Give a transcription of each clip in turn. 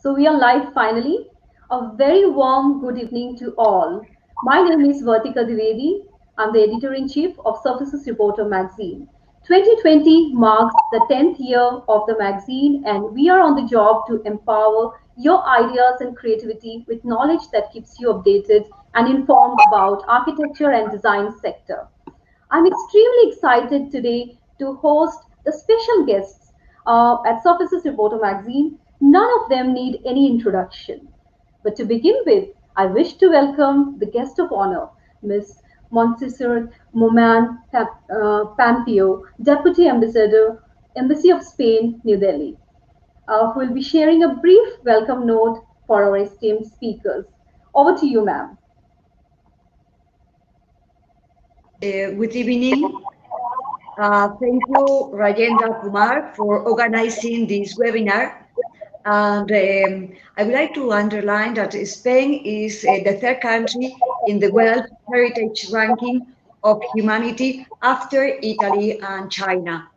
So we are live finally. A very warm good evening to all. My name is Vertica Dvivedi. I'm the editor-in-chief of Services Reporter magazine. 2020 marks the 10th year of the magazine, and we are on the job to empower your ideas and creativity with knowledge that keeps you updated and informed about architecture and design sector. I'm extremely excited today to host the special guests at Surfaces Reporter magazine. None of them need any introduction. But to begin with, I wish to welcome the guest of honor, Ms. Montserrat Moman Pampio, Deputy Ambassador, Embassy of Spain, New Delhi, who will be sharing a brief welcome note for our esteemed speakers. Over to you, ma'am. Good evening. Thank you, Rajendra Kumar, for organizing this webinar. And I would like to underline that Spain is the third country in the World Heritage Ranking of Humanity after Italy and China.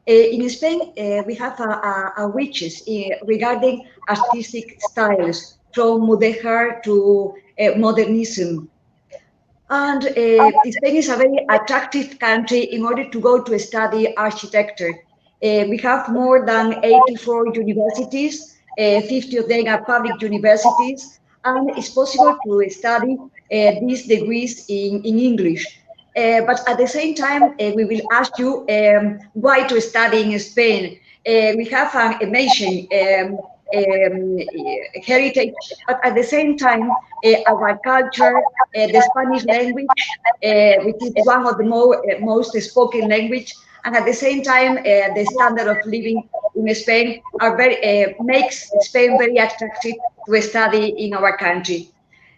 In Spain, we have a riches regarding artistic styles, from mudéjar to modernism. And Spain is a very attractive country in order to go to study architecture. We have more than 84 universities, 50 of them are public universities, and it's possible to study these degrees in English. But at the same time, we will ask you why to study in Spain. We have an amazing heritage, but at the same time, our culture, the Spanish language, which is one of the most spoken language, and at the same time, the standard of living in Spain are makes Spain very attractive to study in our country.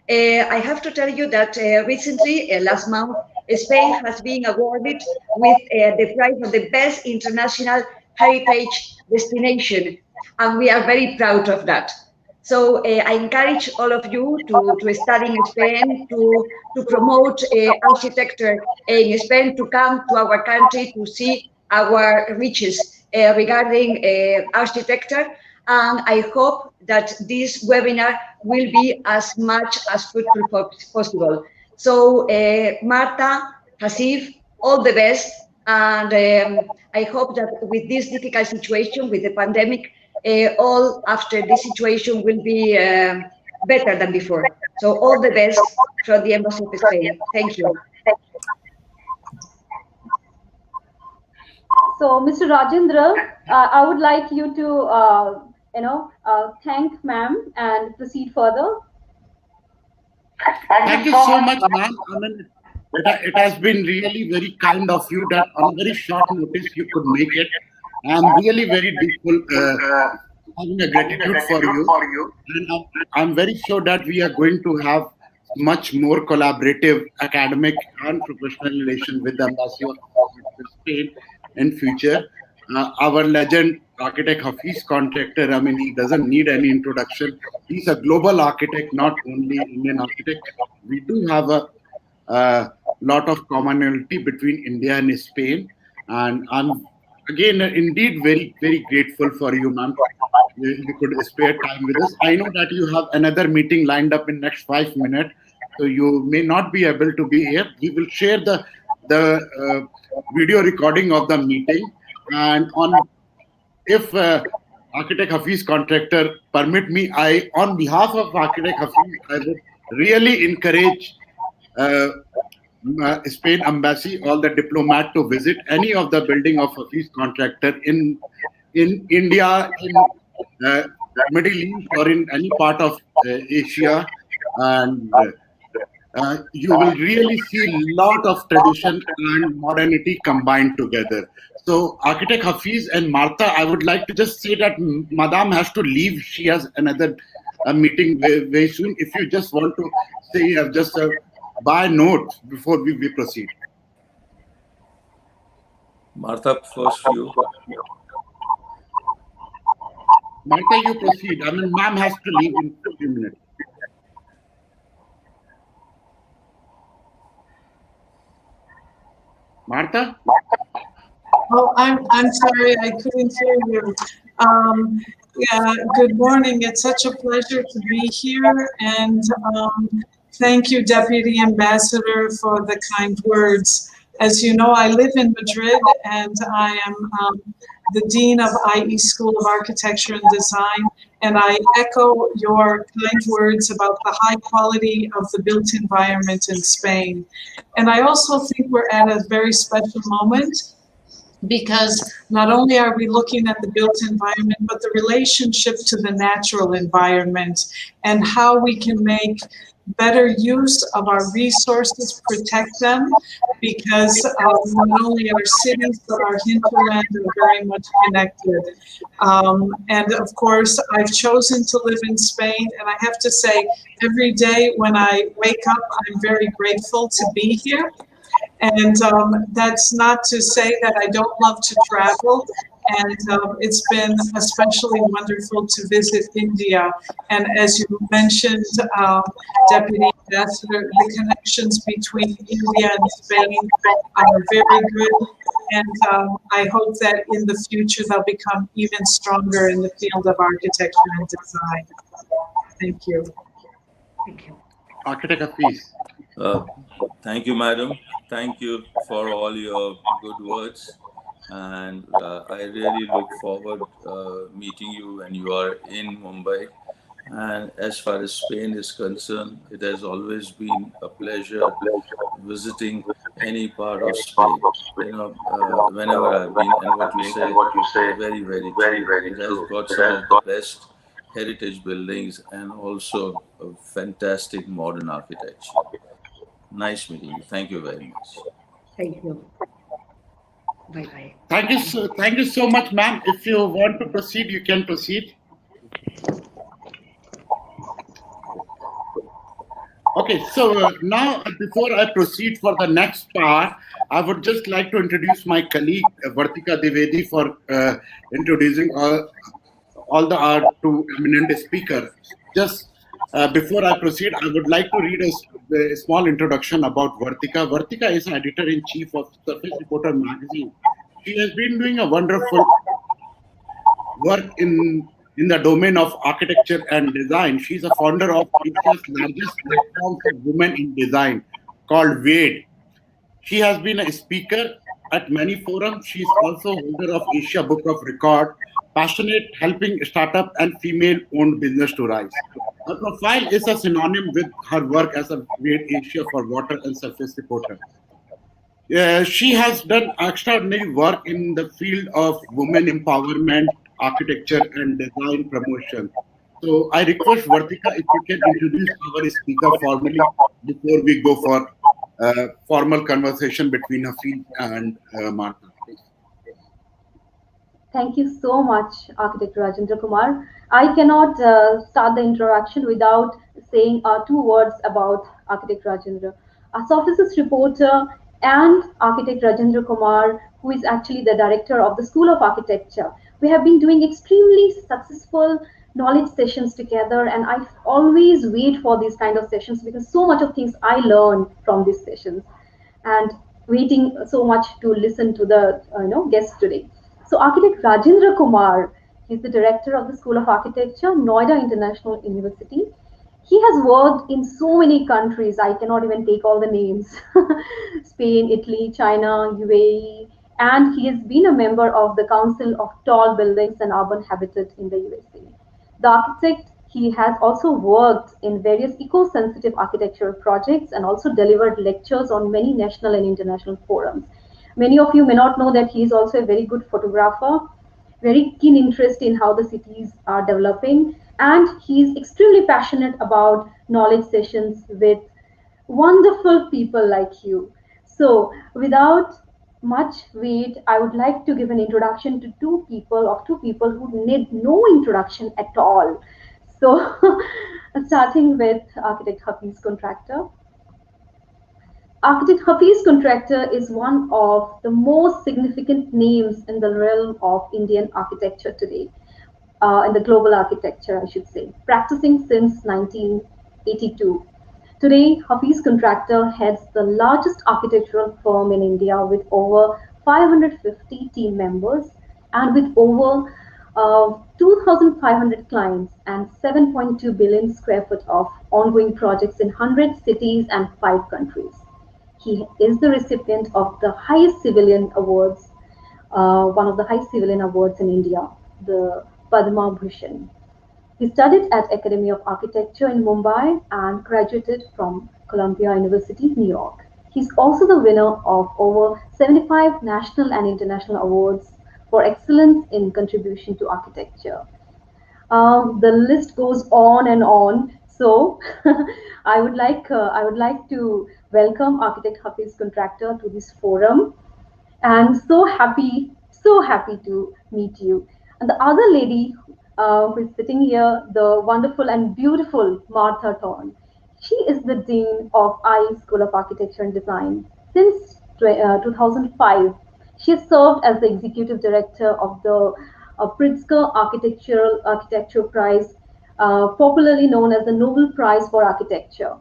I have to tell you that recently, last month, Spain has been awarded with the prize of the best international heritage destination, and we are very proud of that. So I encourage all of you to study in Spain, to promote architecture in Spain, to come to our country to see our riches regarding architecture. And I hope that this webinar will be as much as fruitful possible. So Marta, Hasif, all the best. And I hope that with this difficult situation, with the pandemic, all after this situation will be better than before. So all the best from the Embassy of Spain. Thank you. So, Mr. Rajendra, I would like you to, thank ma'am and proceed further. Thank you so much, ma'am. I mean, it has been really very kind of you that on very short notice you could make it. I'm really very grateful, having a gratitude for you. And I'm very sure that we are going to have much more collaborative academic and professional relation with the Embassy of Spain in future. Our legend architect Hafeez Contractor, I mean, he doesn't need any introduction. He's a global architect, not only Indian architect. We do have a lot of commonality between India and Spain. And I'm again indeed very, very grateful for you, ma'am. You could spare time with us. I know that you have another meeting lined up in next 5 minutes, so you may not be able to be here. We will share the video recording of the meeting, and if architect Hafeez Contractor permit me, on behalf of architect Hafeez, I would really encourage Spain embassy, all the diplomat, to visit any of the building of Hafeez Contractor in India, in Middle East, or in any part of Asia, and you will really see a lot of tradition and modernity combined together. So, Architect Hafeez and Martha, I would like to just say that Madame has to leave. She has another meeting very, very soon. If you just want to say just a by note before we proceed. Martha, first you. Martha, you proceed. I mean, ma'am has to leave in 15 minutes. Martha? Oh, I'm sorry, I couldn't hear you. Yeah, good morning. It's such a pleasure to be here, and thank you, Deputy Ambassador, for the kind words. As you know, I live in Madrid, and I am the Dean of IE School of Architecture and Design, and I echo your kind words about the high quality of the built environment in Spain. And I also think we're at a very special moment because not only are we looking at the built environment, but the relationship to the natural environment and how we can make better use of our resources, protect them, because not only our cities, but our hinterland are very much connected. And of course, I've chosen to live in Spain, and I have to say, every day when I wake up, I'm very grateful to be here. And that's not to say that I don't love to travel. And it's been especially wonderful to visit India. And as you mentioned, Deputy Ambassador, the connections between India and Spain are very good. And I hope that in the future they'll become even stronger in the field of architecture and design. Thank you. Thank you. Architect Hafeez. Thank you, madam. Thank you for all your good words. And I really look forward meeting you when you are in Mumbai. And as far as Spain is concerned, it has always been a pleasure visiting any part of Spain. Whenever I've been, and what you say, very, very true. It has got some of the best heritage buildings and also a fantastic modern architecture. Nice meeting you. Thank you very much. Thank you. Bye-bye. Thank you so much, ma'am. If you want to proceed, you can proceed. Okay, so now before I proceed for the next part, I would just like to introduce my colleague Vertica Dvivedi for introducing all the two eminent speakers. Just before I proceed, I would like to read a small introduction about Vertica. Vertica is editor-in-chief of Surface Reporter magazine. She has been doing a wonderful work in the domain of architecture and design. She's a founder of Asia's largest platform for women in design called Wade. She has been a speaker at many forums. She's also holder of Asia Book of Record, passionate helping startup and female-owned business to rise. Her profile is a synonym with her work as a Wade Asia for Water and Surface Reporter. She has done extraordinary work in the field of women empowerment, architecture, and design promotion. So I request Vertica if you can introduce our speaker formally before we go for formal conversation between Hafeez and Martha. Thank you so much, Architect Rajendra Kumar. I cannot start the introduction without saying two words about Architect Rajendra. A services reporter and Architect Rajendra Kumar, who is actually the director of the School of Architecture. We have been doing extremely successful knowledge sessions together, and I always wait for these kind of sessions because so much of things I learn from these sessions, and waiting so much to listen to the guests today. So Architect Rajendra Kumar, he's the director of the School of Architecture, Noida International University. He has worked in so many countries, I cannot even take all the names. Spain, Italy, China, UAE, and he has been a member of the Council of Tall Buildings and Urban Habitat in the USA. The architect, he has also worked in various eco-sensitive architectural projects and also delivered lectures on many national and international forums. Many of you may not know that he is also a very good photographer, very keen interest in how the cities are developing, and he is extremely passionate about knowledge sessions with wonderful people like you. So, without much wait, I would like to give an introduction to two people who need no introduction at all. So, starting with Architect Hafeez Contractor. Architect Hafeez Contractor is one of the most significant names in the realm of Indian architecture today, in the global architecture, I should say, practicing since 1982. Today, Hafeez Contractor heads the largest architectural firm in India with over 550 team members and with over 2,500 clients and 7.2 billion square foot of ongoing projects in 100 cities and 5 countries. He is the recipient of the highest civilian awards, one of the highest civilian awards in India, the Padma Bhushan. He studied at Academy of Architecture in Mumbai and graduated from Columbia University, New York. He's also the winner of over 75 national and international awards for excellence in contribution to architecture. The list goes on and on. So, I would like to welcome architect Hafeez Contractor to this forum, and so happy to meet you. And the other lady who is sitting here, the wonderful and beautiful Martha Thorne. She is the Dean of IE School of Architecture and Design. Since 2005, she has served as the Executive Director of the Pritzker Architecture Prize, popularly known as the Nobel Prize for Architecture.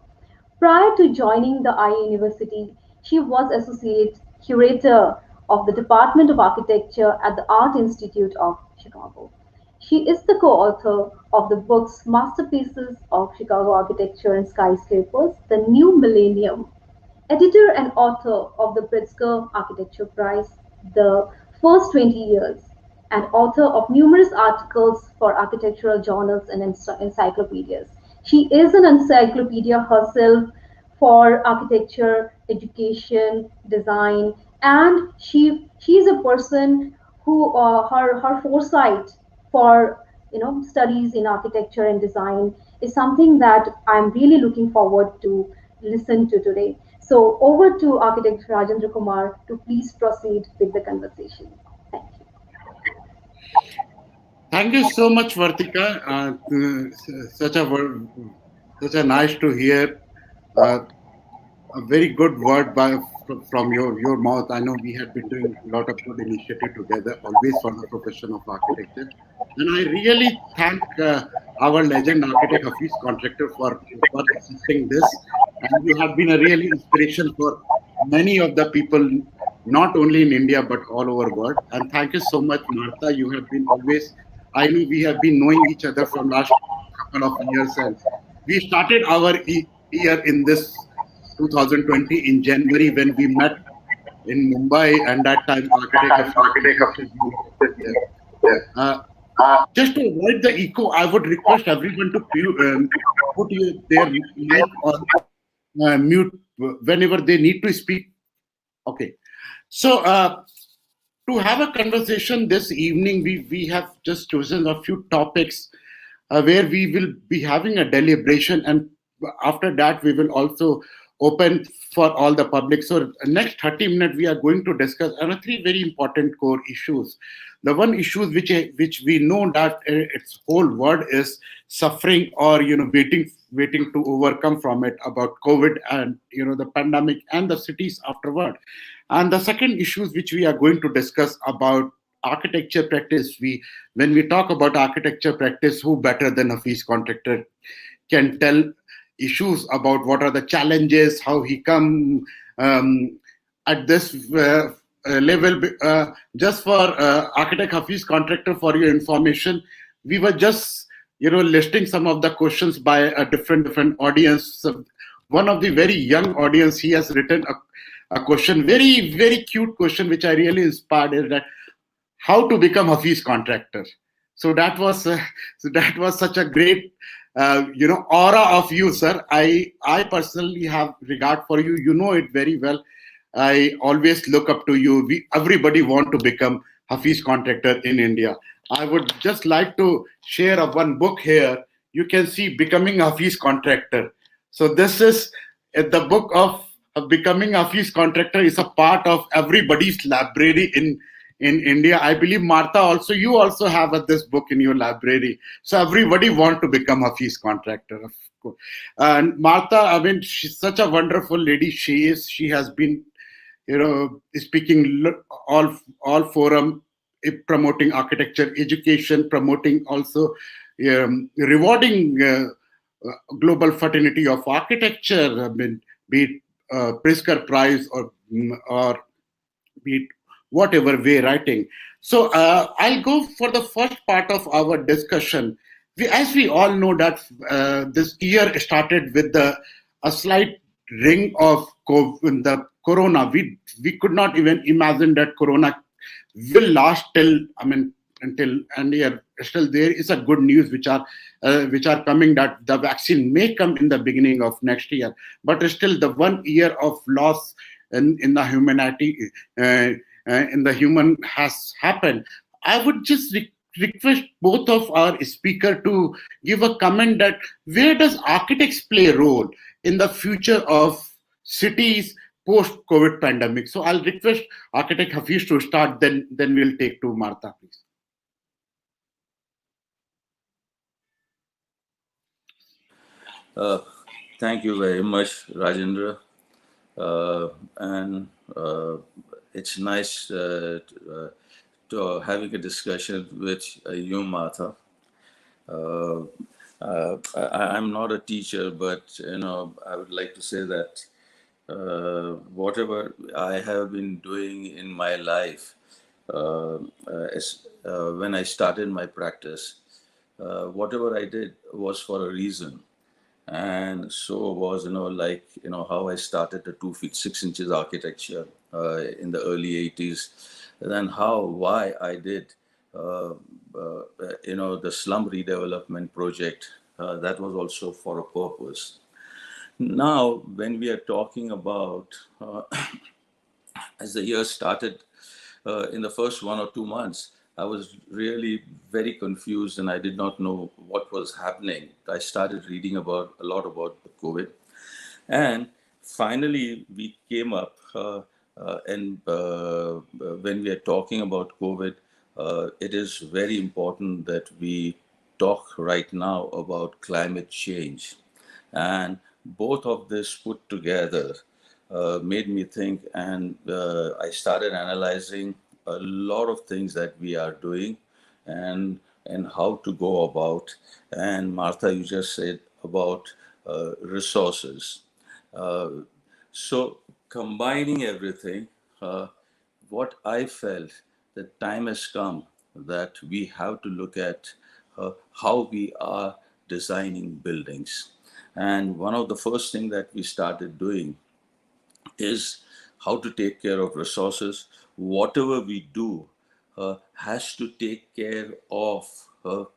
Prior to joining the IE University, she was Associate Curator of the Department of Architecture at the Art Institute of Chicago. She is the co-author of the books Masterpieces of Chicago Architecture and Skyscrapers, The New Millennium, editor and author of the Pritzker Architecture Prize, The First 20 Years, and author of numerous articles for architectural journals and encyclopedias. She is an encyclopedia herself for architecture, education, design, and she is a person who her foresight for studies in architecture and design is something that I'm really looking forward to listen to today. So over to architect Rajendra Kumar to please proceed with the conversation. Thank you. Thank you so much, Vertica. Such a nice to hear. Uh, a very good word from your mouth. I know we have been doing a lot of good initiative together, always for the profession of architecture. And I really thank our legend architect Hafeez Contractor for assisting this. And you have been a really inspiration for many of the people, not only in India but all over the world. And thank you so much, Martha. You have been always. I know we have been knowing each other from last couple of years, and we started our year in this 2020 in January when we met in Mumbai, and that time architect of there. Uh, just to avoid the echo, I would request everyone to put their mic on mute whenever they need to speak. Okay. So to have a conversation this evening, we have just chosen a few topics where we will be having a deliberation, and after that we will also open for all the public. So next 30 minutes we are going to discuss on three very important core issues. The one issue which we know that its whole world is suffering or waiting to overcome from it, about COVID and the pandemic and the cities afterward. And the second issues which we are going to discuss about architecture practice. When we talk about architecture practice, who better than a Hafeez Contractor can tell issues about what are the challenges, how he come at this level. Just for architect Hafeez Contractor, for your information, we were just listing some of the questions by a different audience. So one of the very young audience, he has written a question, very very cute question, which I really inspired, is that how to become Hafeez Contractor. So that was such a great aura of you, sir. I personally have regard for you. You know it very well. I always look up to you. Everybody want to become Hafeez Contractor in India. I would just like to share one book here. You can see Becoming Hafeez Contractor. So this is the book of Becoming Hafeez Contractor is a part of everybody's library in India. I believe, Martha, you also have this book in your library. So everybody want to become Hafeez Contractor, of course. And Martha, I mean, she's such a wonderful lady. She has been, speaking all forum, promoting architecture education, promoting also rewarding global fraternity of architecture. I mean, be it Pritzker Prize or be it whatever way writing. So I'll go for the first part of our discussion. As we all know that this year started with a slight ring of the corona. We could not even imagine that corona will last till, I mean, until, and yeah, still there is a good news which are coming, that the vaccine may come in the beginning of next year, but still the 1 year of loss in the humanity, uh, in the human has happened. I would just request both of our speaker to give a comment that where does architects play a role in the future of cities post COVID pandemic. So I'll request architect Hafeez to start, then we'll take to Martha, please. Uh, Thank you very much, Rajendra. And it's nice to having a discussion with you, Martha. Uh, I'm not a teacher, but I would like to say that whatever I have been doing in my life, when I started my practice, whatever I did was for a reason. And so was, how I started the 2 feet 6 inches architecture in the early 80s. And then why I did, the slum redevelopment project. That was also for a purpose. Now, when we are talking about, as the year started, in the first 1 or 2 months, I was really very confused and I did not know what was happening. I started reading a lot about the COVID. And finally, we came up, and when we are talking about COVID, it is very important that we talk right now about climate change. And both of this put together made me think, and I started analyzing a lot of things that we are doing and how to go about. And Martha, you just said about resources. Uh, so combining everything, what I felt, the time has come that we have to look at how we are designing buildings. And one of the first things that we started doing is how to take care of resources. Whatever we do has to take care of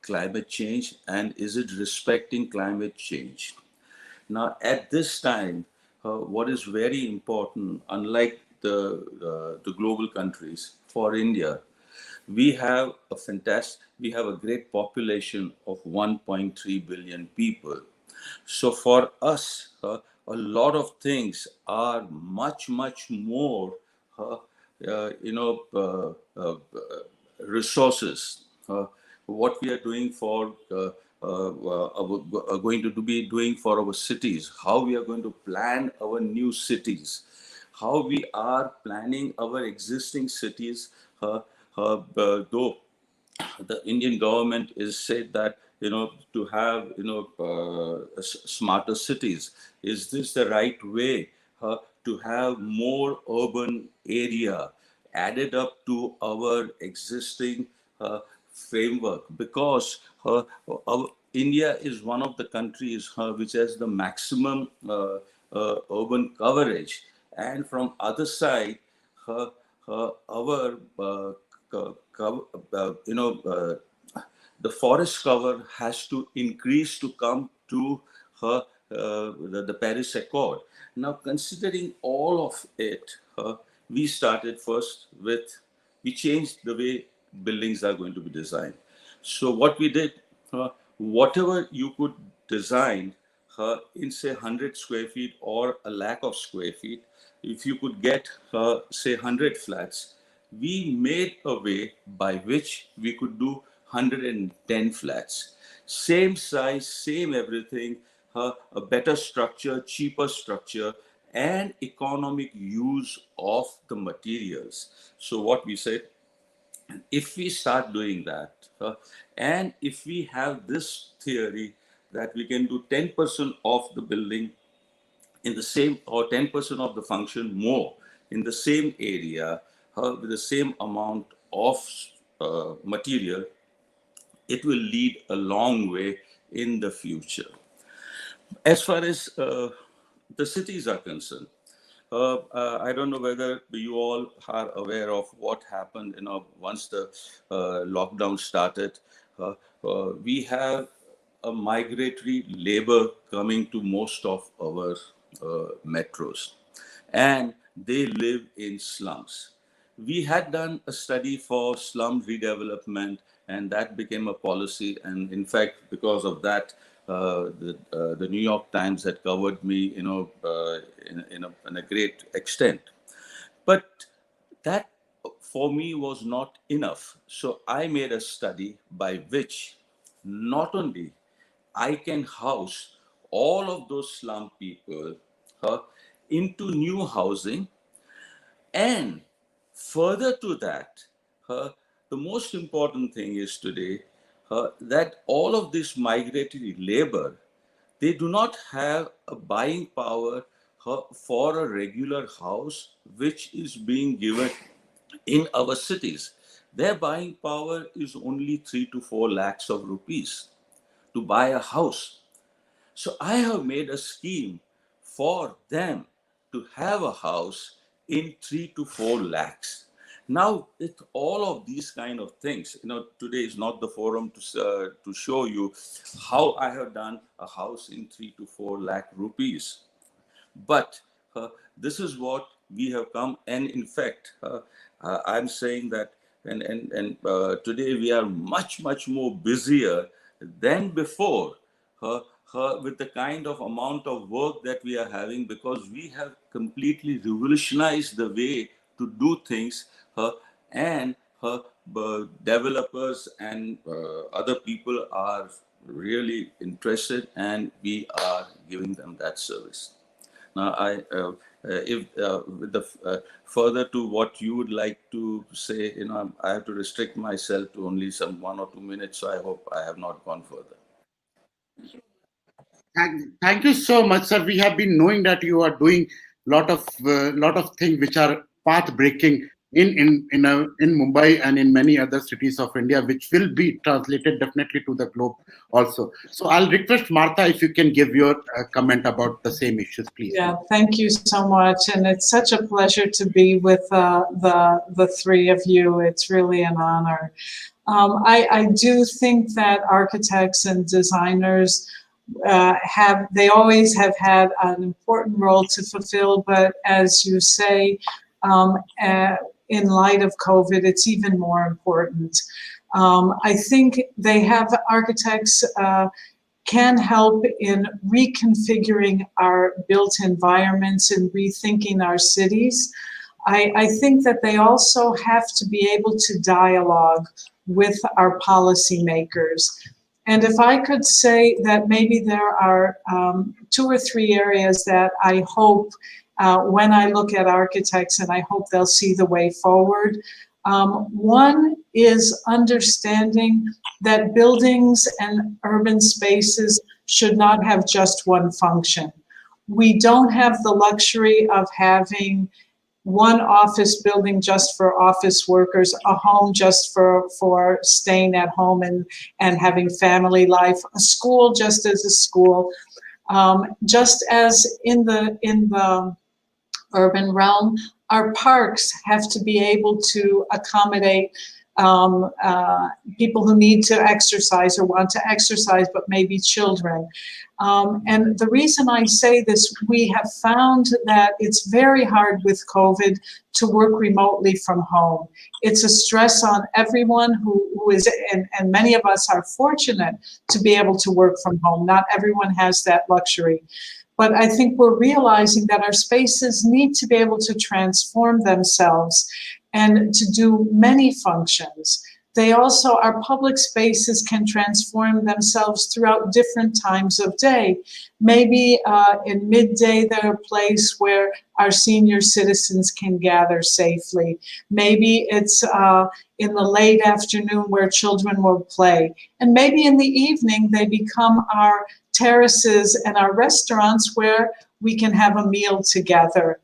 climate change, and is it respecting climate change? Now, at this time, what is very important, unlike the global countries, for India, we have a great population of 1.3 billion people. So for us, a lot of things are much, much more, uh, resources. What we are doing for, going to be doing for our cities, how we are going to plan our new cities, how we are planning our existing cities, though the Indian government is said that to have smarter cities. Is this the right way to have more urban area added up to our existing framework? Because India is one of the countries which has the maximum urban coverage, and from other side, our the forest cover has to increase to come to the Paris Accord. Now, considering all of it, we started first with, we changed the way buildings are going to be designed. So what we did, whatever you could design in say 100 square feet or a lakh of square feet, if you could get say 100 flats, we made a way by which we could do 110 flats. Same size, same everything, a better structure, cheaper structure, and economic use of the materials. So what we said, if we start doing that, and if we have this theory that we can do 10% of the building in the same, or 10% of the function more in the same area, with the same amount of material, it will lead a long way in the future. As far as the cities are concerned, I don't know whether you all are aware of what happened, once the lockdown started. We have a migratory labor coming to most of our metros, and they live in slums. We had done a study for slum redevelopment, and that became a policy. And in fact, because of that, the New York Times had covered me, in a great extent. But that for me was not enough. So I made a study by which not only I can house all of those slum people into new housing, and further to that, the most important thing is today that all of this migratory labor, they do not have a buying power for a regular house which is being given in our cities. Their buying power is only 3 to 4 lakhs of rupees to buy a house. So I have made a scheme for them to have a house in 3 to 4 lakhs. Now, with all of these kind of things, today is not the forum to show you how I have done a house in 3 to 4 lakh rupees. But this is what we have come, and in fact, I'm saying that, and today we are much more busier than before with the kind of amount of work that we are having, because we have completely revolutionized the way to do things, and developers and other people are really interested, and we are giving them that service. Now, if with the further to what you would like to say, I have to restrict myself to only some 1 or 2 minutes. So I hope I have not gone further. Thank you so much, sir. We have been knowing that you are doing lot of things which are path breaking in Mumbai and in many other cities of India, which will be translated definitely to the globe also. So I'll request Martha if you can give your comment about the same issues, please. Yeah, thank you so much, and it's such a pleasure to be with the three of you. It's really an honor. I do think that architects and designers they always have had an important role to fulfill, but as you say, in light of COVID, it's even more important. I think architects can help in reconfiguring our built environments and rethinking our cities. I think that they also have to be able to dialogue with our policymakers. And if I could say that maybe there are 2 or 3 areas that I hope when I look at architects, and I hope they'll see the way forward. One is understanding that buildings and urban spaces should not have just one function. We don't have the luxury of having one office building just for office workers, a home just for staying at home and having family life, a school just as a school. Just as in the urban realm, our parks have to be able to accommodate people who need to exercise or want to exercise, but maybe children. And the reason I say this, we have found that it's very hard with COVID to work remotely from home. It's a stress on everyone who is, and many of us are fortunate to be able to work from home. Not everyone has that luxury. But I think we're realizing that our spaces need to be able to transform themselves and to do many functions. They also, our public spaces can transform themselves throughout different times of day. Maybe in midday, they're a place where our senior citizens can gather safely. Maybe it's in the late afternoon where children will play. And maybe in the evening, they become our terraces and our restaurants where we can have a meal together.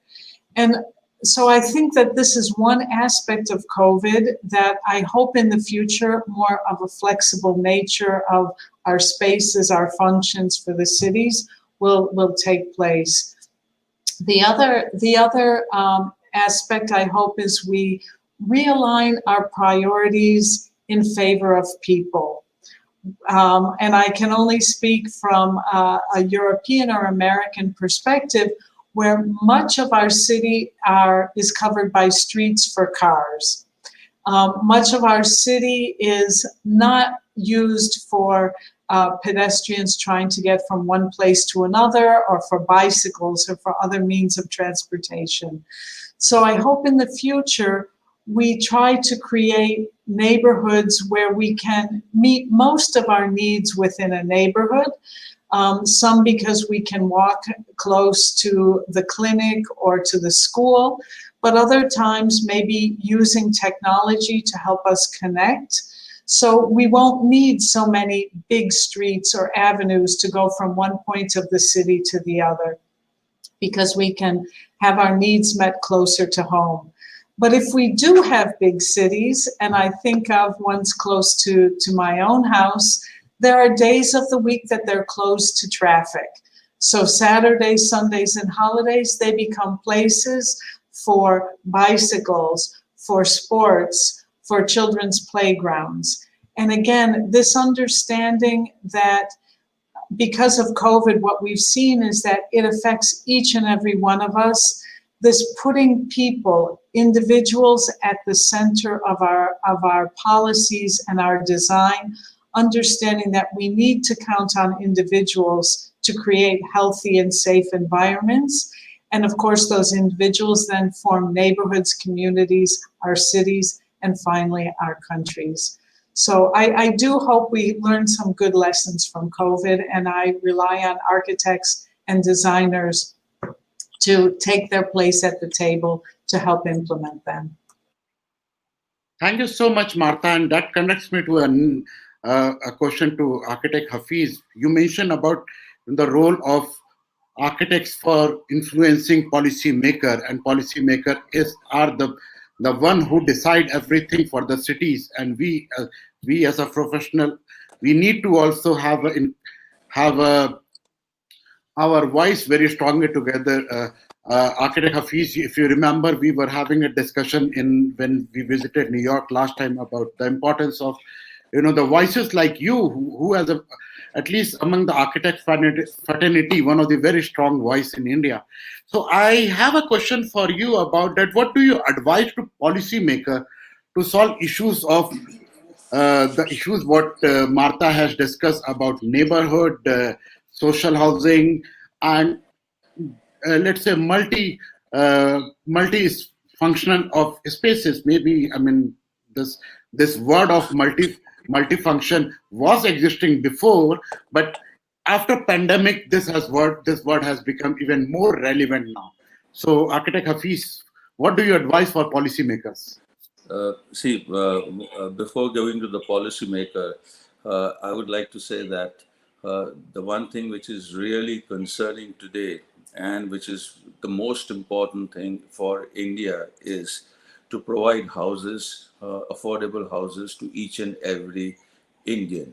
And So I think that this is one aspect of COVID that I hope in the future more of a flexible nature of our spaces, our functions for the cities will take place. The other aspect I hope is we realign our priorities in favor of people. And I can only speak from a European or American perspective, where much of our city is covered by streets for cars. Much of our city is not used for pedestrians trying to get from one place to another, or for bicycles, or for other means of transportation. So I hope in the future we try to create neighborhoods where we can meet most of our needs within a neighborhood. Some because we can walk close to the clinic or to the school, but other times maybe using technology to help us connect. So we won't need so many big streets or avenues to go from one point of the city to the other, because we can have our needs met closer to home. But if we do have big cities, and I think of ones close to my own house, there are days of the week that they're closed to traffic. So Saturdays, Sundays, and holidays, they become places for bicycles, for sports, for children's playgrounds. And again, this understanding that because of COVID, what we've seen is that it affects each and every one of us. This putting people, individuals, at the center of our policies and our design, understanding that we need to count on individuals to create healthy and safe environments. And of course, those individuals then form neighborhoods, communities, our cities, and finally our countries. So I do hope we learn some good lessons from COVID, and I rely on architects and designers to take their place at the table to help implement them. Thank you so much, Martha. And that connects me to a question to architect Hafeez. You mentioned about the role of architects for influencing policymaker, and policymaker are the one who decide everything for the cities. And we as a professional, we need to also have our voice very strongly together. Architect Hafeez, if you remember, we were having a discussion when we visited New York last time about the importance of, the voices like you, who has at least among the architect fraternity, one of the very strong voice in India. So I have a question for you about that. What do you advise to policymaker to solve issues of the issues what Martha has discussed about neighborhood, social housing, and let's say multi functional of spaces? Maybe, I mean, this word of multifunction was existing before, but after pandemic, this word has become even more relevant now. So, Architect Hafeez, what do you advise for policymakers? Before going to the policymaker, I would like to say that the one thing which is really concerning today, and which is the most important thing for India, is to provide houses, affordable houses, to each and every Indian.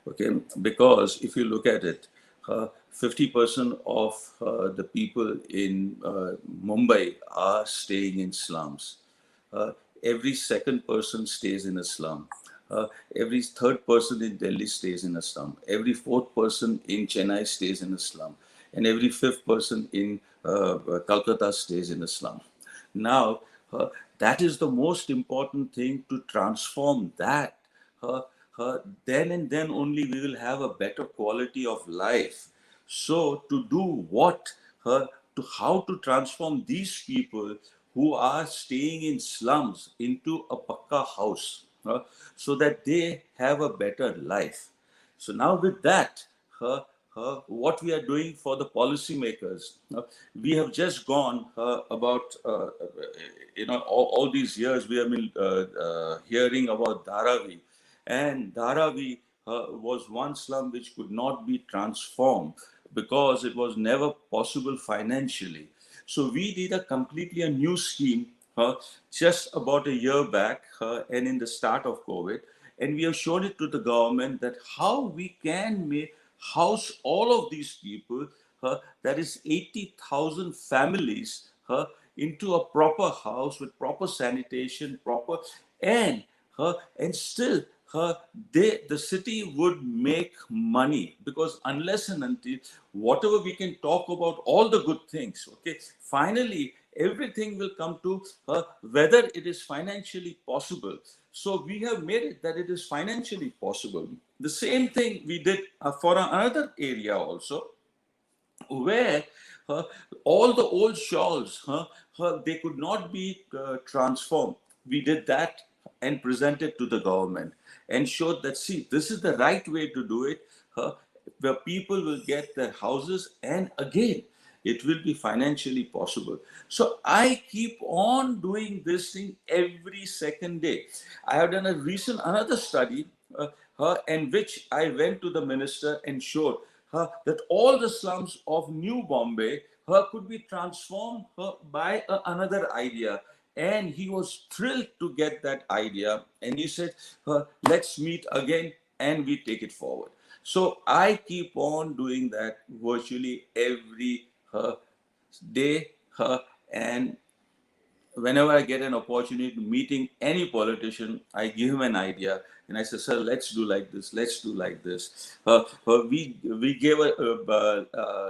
Okay, because if you look at it, 50% of the people in Mumbai are staying in slums. Every second person stays in a slum. Every third person in Delhi stays in a slum. Every fourth person in Chennai stays in a slum. And every fifth person in Calcutta stays in a slum. Now, that is the most important thing, to transform that. Then and then only we will have a better quality of life. So to do what? To how to transform these people who are staying in slums into a pakka house, so that they have a better life. So now with that, what we are doing for the policymakers, we have just gone about, all these years we have been hearing about Dharavi. And Dharavi was one slum which could not be transformed because it was never possible financially. So we did a new scheme just about a year back, and in the start of COVID, and we have shown it to the government that how we can make house all of these people, that is 80,000 families, into a proper house with proper sanitation, proper, and and still the city would make money, because unless and until whatever we can talk about all the good things, okay, finally everything will come to whether it is financially possible. So we have made it that it is financially possible. The same thing we did for another area also, where uh, all the old shawls, they could not be transformed. We did that and presented to the government and showed that, see, this is the right way to do it, where people will get their houses, and again, it will be financially possible. So I keep on doing this thing every second day. I have done another study, in which I went to the minister and showed that all the slums of New Bombay could be transformed by another idea. And he was thrilled to get that idea. And he said, let's meet again and we take it forward. So I keep on doing that virtually every day. And whenever I get an opportunity to meeting any politician, I give him an idea and I say, sir, let's do like this, let's do like this. We gave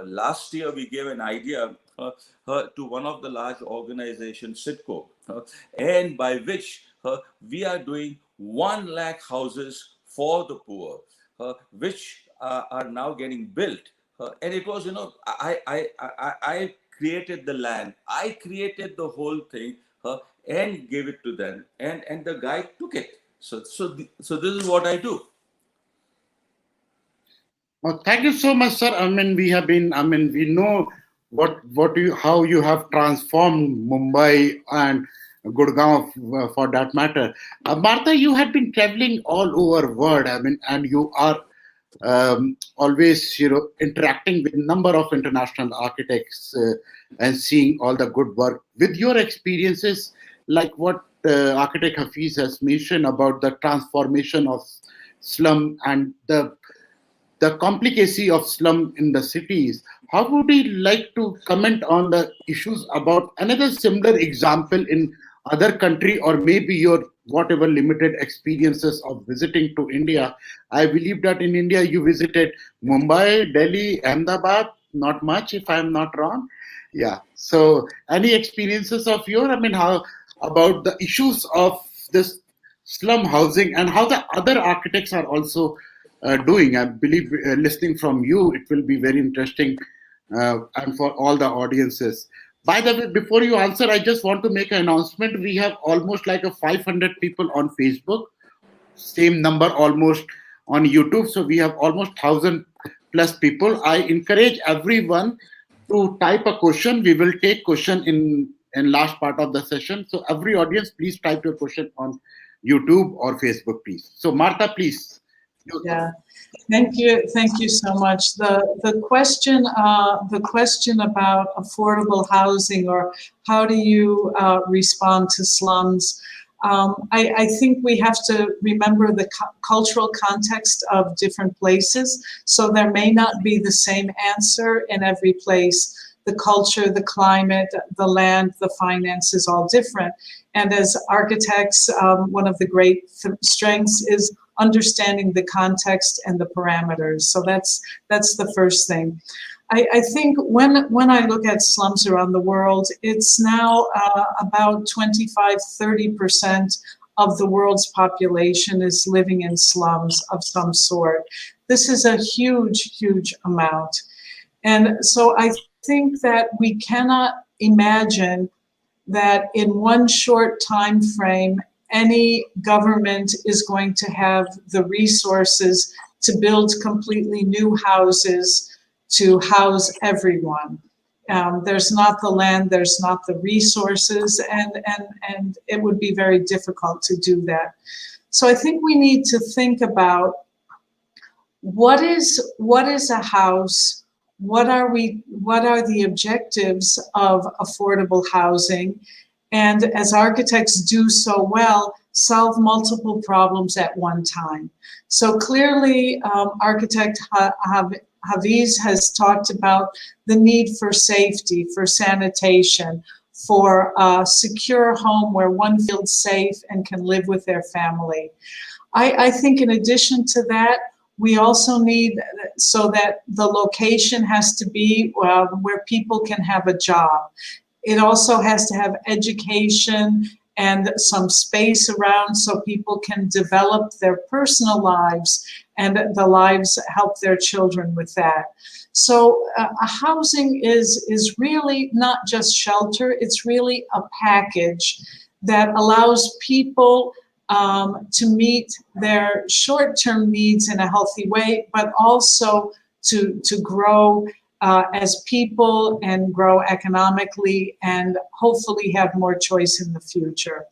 last year we gave an idea to one of the large organizations, Sitco, and by which we are doing 1 lakh houses for the poor, which are now getting built. And it was, I created the land, I created the whole thing, and gave it to them, and the guy took it. So this is what I do. Thank you so much, sir. We know how you have transformed Mumbai and Gurgaon, for that matter. Martha, you had been traveling all over world. And you are always, interacting with a number of international architects and seeing all the good work. With your experiences, like what architect Hafeez has mentioned about the transformation of slum and the complicacy of slum in the cities, how would you like to comment on the issues about another similar example in other country, or maybe your whatever limited experiences of visiting to India? I believe that in India you visited Mumbai, Delhi, Ahmedabad, not much if I'm not wrong. Yeah. So any experiences of your, how about the issues of this slum housing and how the other architects are also doing? I believe listening from you, it will be very interesting, and for all the audiences. By the way, before you answer, I just want to make an announcement. We have almost like 500 people on Facebook, same number almost on YouTube. So we have almost 1,000 plus people. I encourage everyone to type a question. We will take question in last part of the session. So every audience, please type your question on YouTube or Facebook, please. So Martha, please. Yeah, thank you so much. The question about affordable housing, or how do you respond to slums? I think we have to remember the cultural context of different places. So there may not be the same answer in every place. The culture, the climate, the land, the finance is all different. And as architects, one of the great strengths is understanding the context and the parameters. So that's the first thing. I think when I look at slums around the world, it's now about 25-30% of the world's population is living in slums of some sort. This is a huge, huge amount. And so I think that we cannot imagine that in one short time frame, any government is going to have the resources to build completely new houses to house everyone. There's not the land, there's not the resources, and it would be very difficult to do that. So I think we need to think about what is a house, what are the objectives of affordable housing, and as architects do so well, solve multiple problems at one time. So clearly, architect Hafeez has talked about the need for safety, for sanitation, for a secure home where one feels safe and can live with their family. I think in addition to that, we also need, so that the location has to be where people can have a job. It also has to have education and some space around so people can develop their personal lives, and the lives help their children with that. So housing is really not just shelter, it's really a package that allows people to meet their short-term needs in a healthy way, but also to grow as people and grow economically and hopefully have more choice in the future.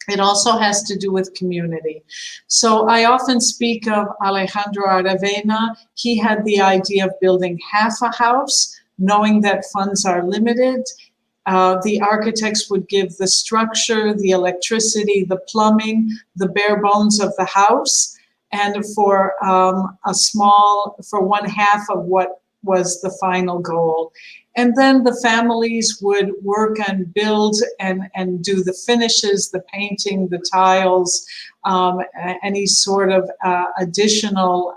It also has to do with community. So I often speak of Alejandro Aravena. He had the idea of building half a house, knowing that funds are limited. The architects would give the structure, the electricity, the plumbing, the bare bones of the house, and for one half of what was the final goal. And then the families would work and build and do the finishes, the painting, the tiles, any sort of additional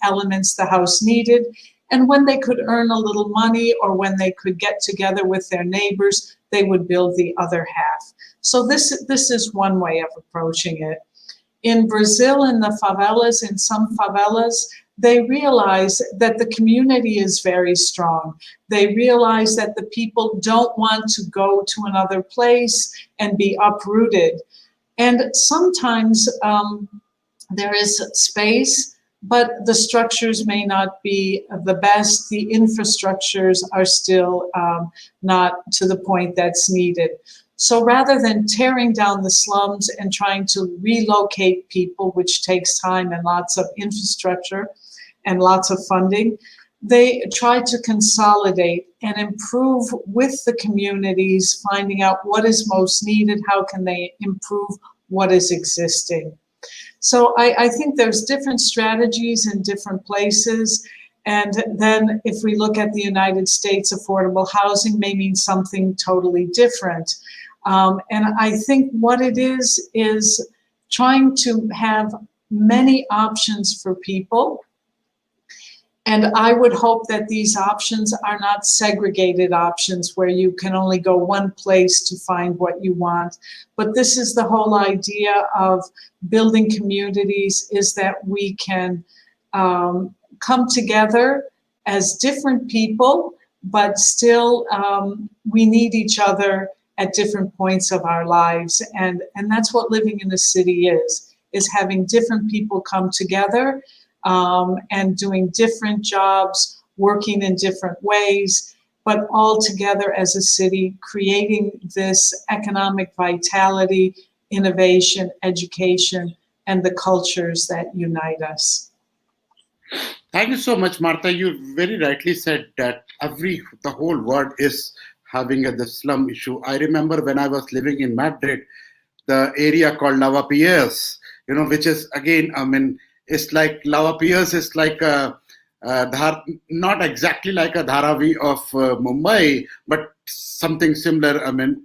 elements the house needed. And when they could earn a little money or when they could get together with their neighbors, they would build the other half. So this is one way of approaching it. In Brazil, in the favelas, in some favelas, they realize that the community is very strong. They realize that the people don't want to go to another place and be uprooted. And sometimes there is space, but the structures may not be the best. The infrastructures are still not to the point that's needed. So rather than tearing down the slums and trying to relocate people, which takes time and lots of infrastructure and lots of funding, they try to consolidate and improve with the communities, finding out what is most needed, how can they improve what is existing. So I think there's different strategies in different places. And then if we look at the United States, affordable housing may mean something totally different. And I think what it is trying to have many options for people. And I would hope that these options are not segregated options where you can only go one place to find what you want. But this is the whole idea of building communities, is that we can come together as different people, but still we need each other at different points of our lives. And that's what living in a city is having different people come together and doing different jobs, working in different ways, but all together as a city, creating this economic vitality, innovation, education, and the cultures that unite us. Thank you so much, Martha. You very rightly said that the whole world is having the slum issue. I remember when I was living in Madrid, the area called Lavapiés, which is again, it's like Lavapiés is like not exactly like a Dharavi of Mumbai, but something similar.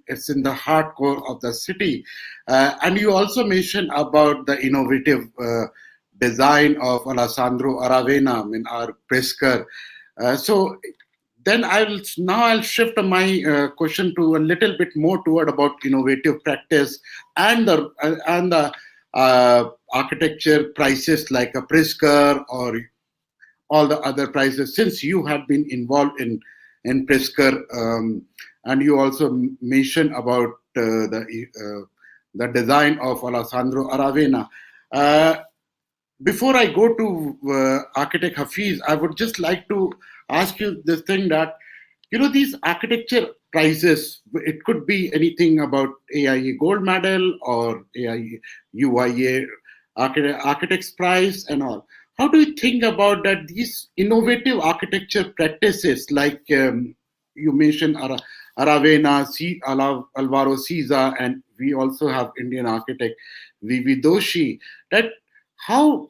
It's in the hardcore of the city. And you also mentioned about the innovative design of Alessandro Aravena, our Pritzker. So then I'll shift my question to a little bit more toward about innovative practice and the architecture prices like a Pritzker or all the other prices. Since you have been involved in Pritzker, and you also mentioned about the design of Alessandro Aravena. Before I go to architect Hafeez, I would just like to ask you this thing that, these architecture prizes, it could be anything about AIA Gold Medal or AIA UIA Architects Prize and all. how do you think about that? These innovative architecture practices, like you mentioned, Aravena, Alvaro Siza, and we also have Indian architect Vivi Doshi. That how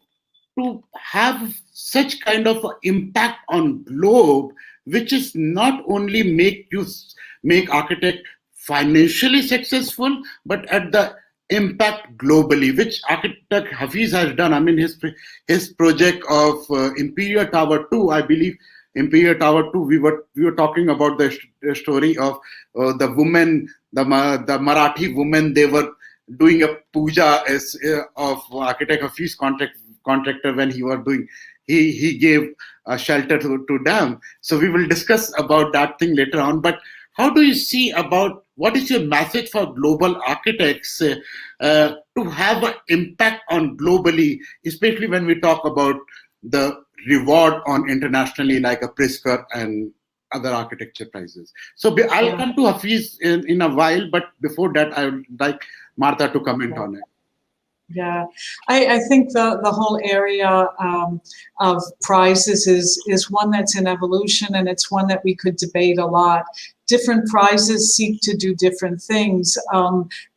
to have such kind of impact on globe, which is not only make architect financially successful, but at the impact globally, which architect Hafeez has done. I mean, his project of Imperial Tower 2, I believe. Imperial Tower 2, we were talking about the story of the woman, the Marathi woman. They were doing a puja as of architect Hafeez contractor when he was doing. He gave a shelter to them. So we will discuss about that thing later on. But how do you see about what is your message for global architects to have an impact on globally, especially when we talk about the reward on internationally like a Pritzker and other architecture prizes. So I'll come to Hafeez in a while, but before that, I would like Martha to comment on it. Yeah, I think the whole area of prizes is one that's in evolution, and it's one that we could debate a lot. Different prizes seek to do different things.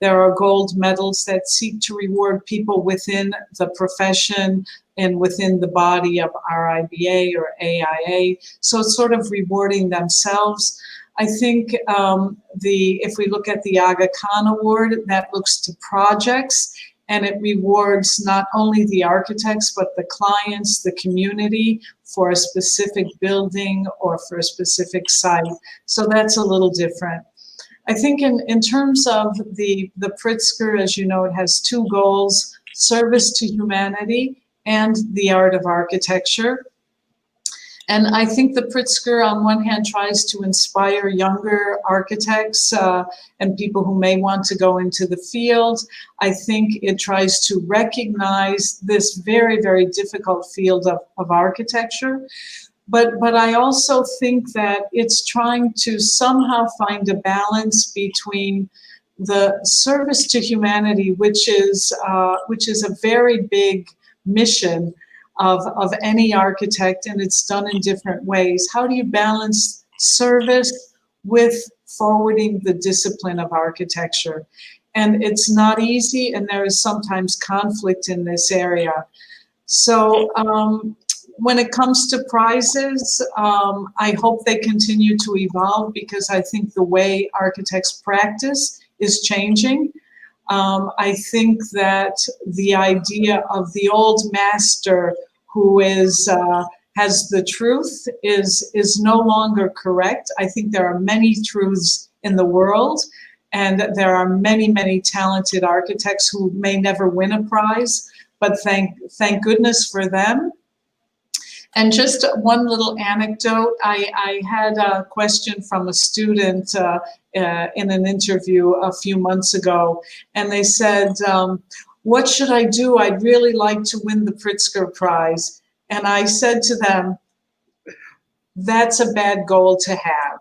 There are gold medals that seek to reward people within the profession and within the body of RIBA or AIA. So it's sort of rewarding themselves. I think if we look at the Aga Khan Award, that looks to projects, and it rewards not only the architects, but the clients, the community for a specific building or for a specific site. So that's a little different. I think in terms of the Pritzker, as you know, it has two goals: service to humanity and the art of architecture. And I think the Pritzker, on one hand, tries to inspire younger architects and people who may want to go into the field. I think it tries to recognize this very, very difficult field of architecture. But I also think that it's trying to somehow find a balance between the service to humanity, which is a very big mission of any architect, and it's done in different ways. How do you balance service with forwarding the discipline of architecture? And it's not easy, and there is sometimes conflict in this area. So when it comes to prizes, I hope they continue to evolve, because I think the way architects practice is changing. I think that the idea of the old master who has the truth is no longer correct. I think there are many truths in the world, and there are many, many talented architects who may never win a prize, but thank goodness for them. And just one little anecdote, I had a question from a student in an interview a few months ago, and they said, what should I do? I'd really like to win the Pritzker Prize. And I said to them, that's a bad goal to have.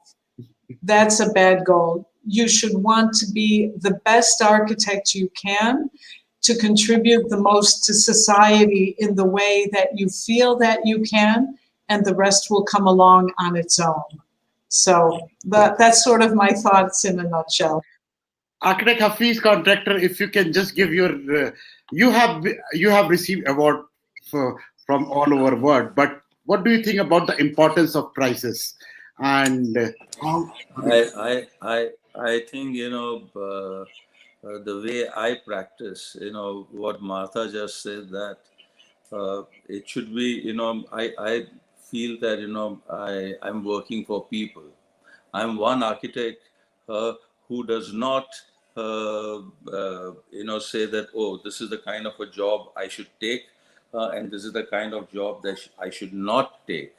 That's a bad goal. You should want to be the best architect you can, to contribute the most to society in the way that you feel that you can, and the rest will come along on its own. So that's sort of my thoughts in a nutshell. Architect Hafeez Contractor, if you can just give your, you have received award from all over world, but what do you think about the importance of prizes and how? I think the way I practice, what Martha just said, that it should be, I feel that I'm working for people. I'm one architect who does not say that, oh, this is the kind of a job I should take, and this is the kind of job that I should not take.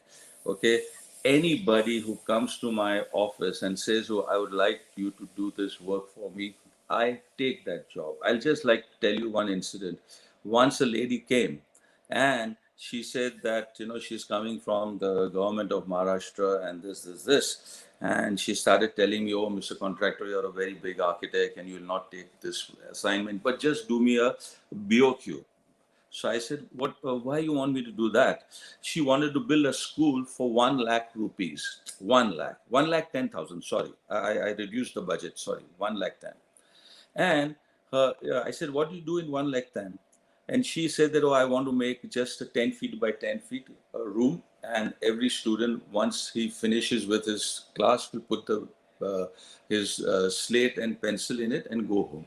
Okay, anybody who comes to my office and says, oh, I would like you to do this work for me, I take that job. I'll just tell you one incident. Once a lady came and she said that she's coming from the government of Maharashtra and this, and she started telling me, oh, Mr. Contractor, you're a very big architect and you'll not take this assignment, but just do me a BOQ, So I said, "What? Why you want me to do that?" She wanted to build a school for 1 lakh rupees. 1 lakh 10,000. Sorry, I reduced the budget. Sorry, 1 lakh 10. And I said, "What do you do in 1 lakh 10?" And she said that, "Oh, I want to make just a 10 feet by 10 feet room, and every student, once he finishes with his class, will put his slate and pencil in it and go home."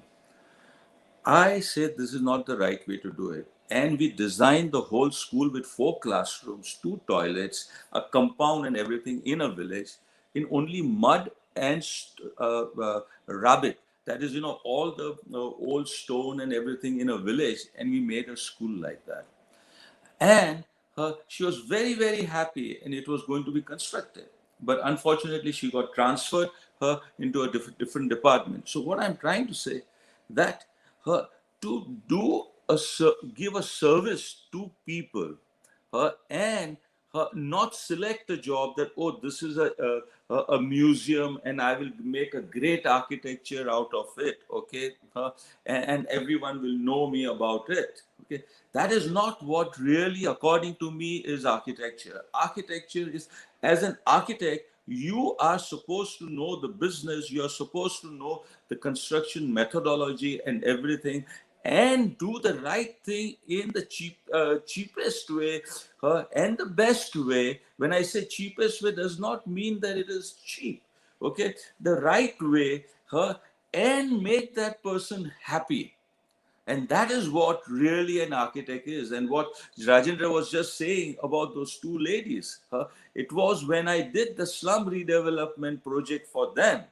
I said this is not the right way to do it. And we designed the whole school with 4 classrooms, 2 toilets, a compound and everything in a village in only mud and rabbit. That is, all the old stone and everything in a village. And we made a school like that. And she was very, very happy, and it was going to be constructed. But unfortunately, she got transferred into a different department. So what I'm trying to say, that to give a service to people, and not select a job that, oh, this is a museum and I will make a great architecture out of it, okay, and everyone will know me about it, okay. That is not what really, according to me, is architecture. Architecture is, as an architect, you are supposed to know the business, you are supposed to know the construction methodology and everything, and do the right thing in the cheapest way and the best way. When I say cheapest way, does not mean that it is cheap, okay, the right way, and make that person happy. And that is what really an architect is. And what Rajendra was just saying about those 2 ladies, it was when I did the slum redevelopment project for them.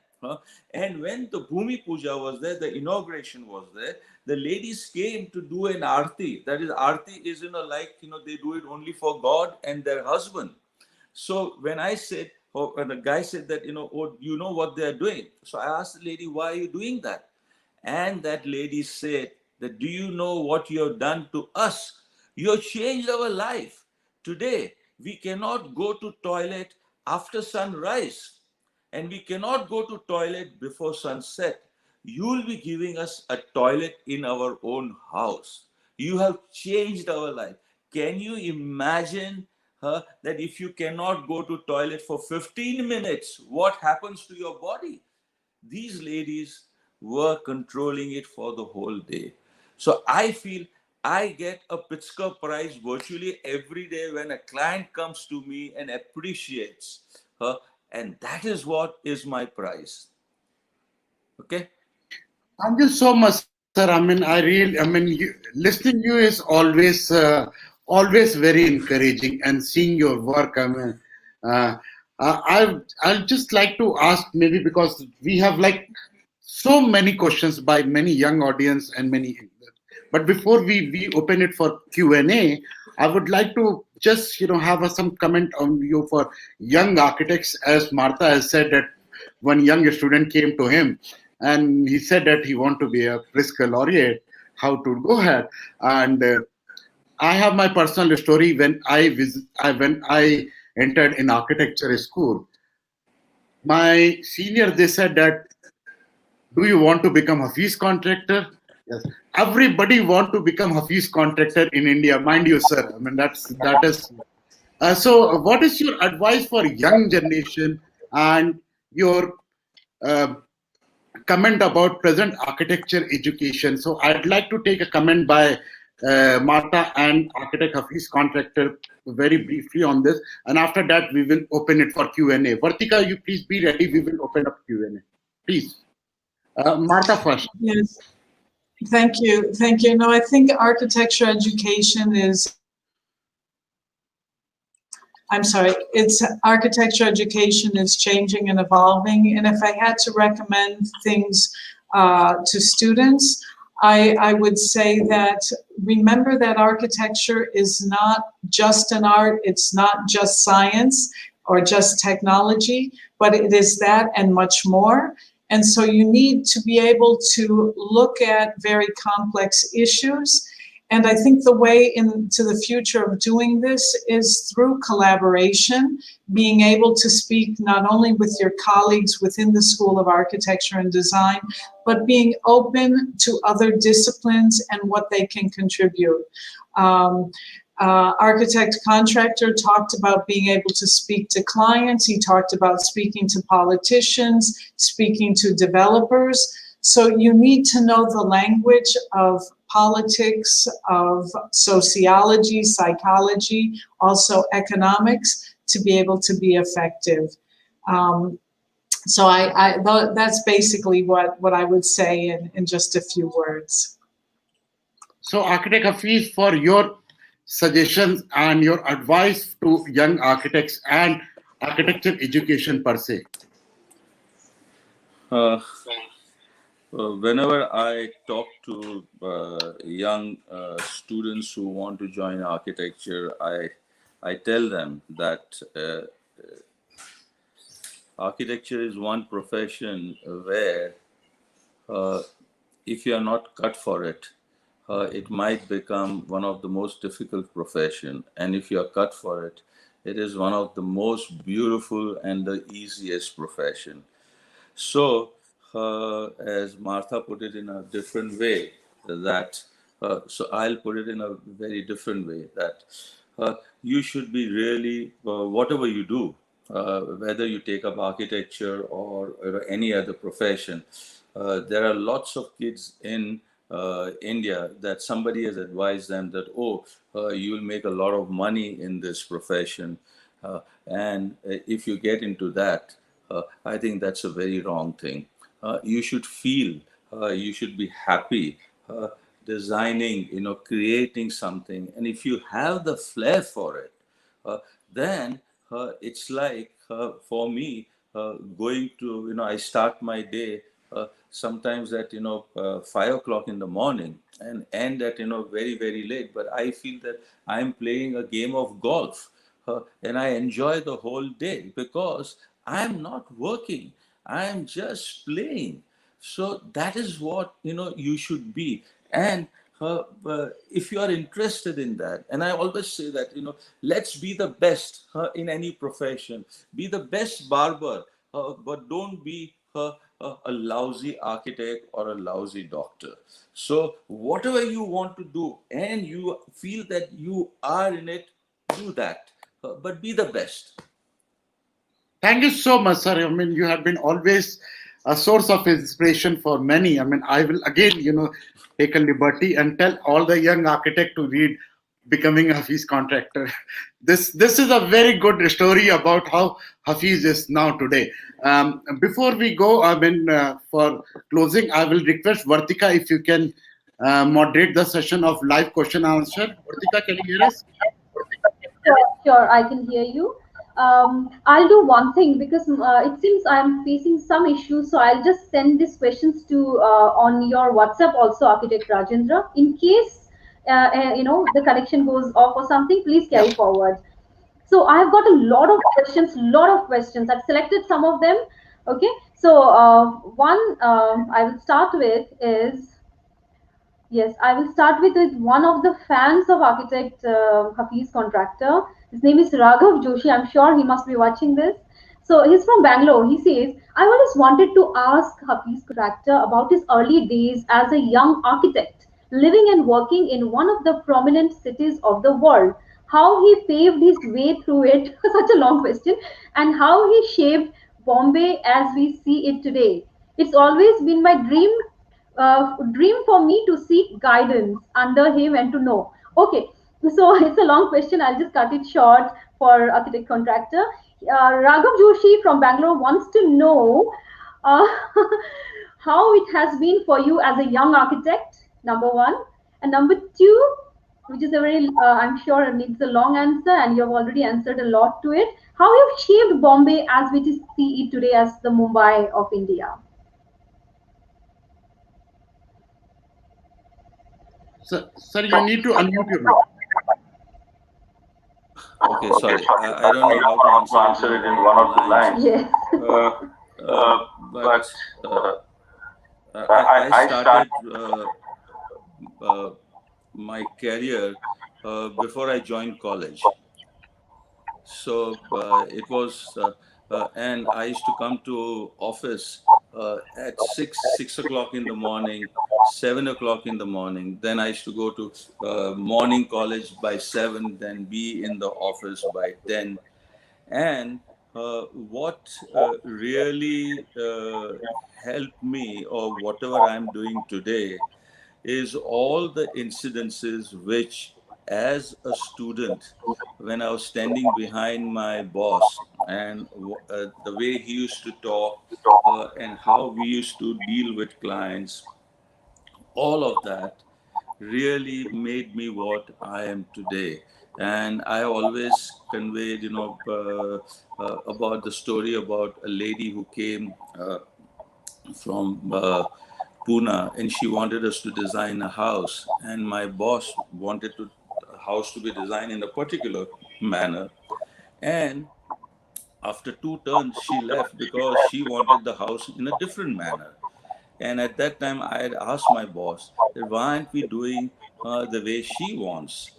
And when the Bhumi Puja was there, the inauguration was there, the ladies came to do an arti. That is, arti is, they do it only for God and their husband. So when I said, when the guy said that, oh, you know what they're doing? So I asked the lady, why are you doing that? And that lady said that, do you know what you have done to us? You have changed our life. Today, we cannot go to toilet after sunrise, and we cannot go to toilet before sunset. You will be giving us a toilet in our own house. You have changed our life. Can you imagine that if you cannot go to toilet for 15 minutes, what happens to your body? These ladies were controlling it for the whole day. So I feel I get a Pritzker Prize virtually every day when a client comes to me and appreciates her, and that is what is my prize. Okay. Thank you so much, sir. Listening to you is always very encouraging, and seeing your work. Uh, I'll just like to ask, maybe because we have like so many questions by many young audience and many. But before we open it for Q&A, I would like to just have some comment on you for young architects. As Martha has said that one young student came to him and he said that he want to be a Pritzker laureate, how to go ahead. And I have my personal story when I entered in architecture school. My senior, they said that, do you want to become Hafeez Contractor? Yes. Everybody want to become Hafeez Contractor in India, mind you, sir. That is. So, what is your advice for young generation and your comment about present architecture education? So, I'd like to take a comment by Martha and architect Hafeez Contractor very briefly on this, and after that we will open it for Q&A. Vertica, you please be ready. We will open up Q&A. Please. Martha first. Yes, thank you. Thank you. No, I think architecture education is, it's architecture education is changing and evolving. And if I had to recommend things to students, I would say that remember that architecture is not just an art, it's not just science or just technology, but it is that and much more. And so you need to be able to look at very complex issues And I think the way into the future of doing this is through collaboration, being able to speak not only with your colleagues within the School of Architecture and Design, but being open to other disciplines and what they can contribute. Architect Contractor talked about being able to speak to clients. He talked about speaking to politicians, speaking to developers. So you need to know the language of politics, of sociology, psychology, also economics, to be able to be effective. So that's basically what I would say in just a few words. So, Architect Hafeez, for your suggestions and your advice to young architects and architecture education per se. Whenever I talk to young students who want to join architecture, I tell them that architecture is one profession where if you are not cut for it, it might become one of the most difficult profession. And if you are cut for it, it is one of the most beautiful and the easiest profession. So, as Martha put it in a different way, that so I'll put it in a very different way, that you should be really, whatever you do, whether you take up architecture or any other profession, there are lots of kids in India that somebody has advised them that, you will make a lot of money in this profession. And if you get into that, I think that's a very wrong thing. You should feel, you should be happy designing, creating something. And if you have the flair for it, then it's like, for me, going to, I start my day sometimes at 5 o'clock in the morning and end at very, very late. But I feel that I'm playing a game of golf, and I enjoy the whole day because I'm not working. I'm just playing. So that is what you should be. And if you are interested in that, and I always say that let's be the best in any profession. Be the best barber, but don't be a lousy architect or a lousy doctor. So whatever you want to do and you feel that you are in it, do that, but be the best. Thank you so much, sir. I mean, you have been always a source of inspiration for many. I mean, I will again, take a liberty and tell all the young architect to read Becoming a Hafeez Contractor. This is a very good story about how Hafeez is now today. Before we go, I mean, for closing, I will request Vertica if you can moderate the session of live question and answer. Vertica, can you hear us? Sure, I can hear you. I'll do one thing because it seems I'm facing some issues, so I'll just send these questions to on your WhatsApp also, Architect Rajendra. In case the connection goes off or something, please carry forward. So I've got a lot of questions. I've selected some of them. Okay, so one I will start with is. Yes, I will start with one of the fans of architect Hafeez Contractor. His name is Raghav Joshi. I'm sure he must be watching this. So he's from Bangalore. He says, I always wanted to ask Hafeez Contractor about his early days as a young architect, living and working in one of the prominent cities of the world. How he paved his way through it, such a long question, and how he shaped Bombay as we see it today. It's always been my dream for me to seek guidance under him and to know. Okay, so it's a long question. I'll just cut it short for architect contractor. Raghav Joshi from Bangalore wants to know uh, how it has been for you as a young architect, number one. And number two, which is a very, I'm sure it needs a long answer, and you've already answered a lot to it. How you've shaped Bombay as we see it today as the Mumbai of India. Sir, you need to unmute your mic. Okay, sorry. I don't know how to answer it in one or two lines. Yes. But I started my career before I joined college. So it was, and I used to come to office at 6 o'clock in the morning, 7 o'clock in the morning. Then I used to go to morning college by 7, then be in the office by 10. And what really helped me, or whatever I'm doing today, is all the incidences which, as a student, when I was standing behind my boss, and the way he used to talk, and how we used to deal with clients, all of that really made me what I am today. And I always conveyed, about the story about a lady who came from Pune, and she wanted us to design a house, and my boss wanted a house to be designed in a particular manner. And after two turns, she left because she wanted the house in a different manner. And at that time, I had asked my boss that why aren't we doing the way she wants?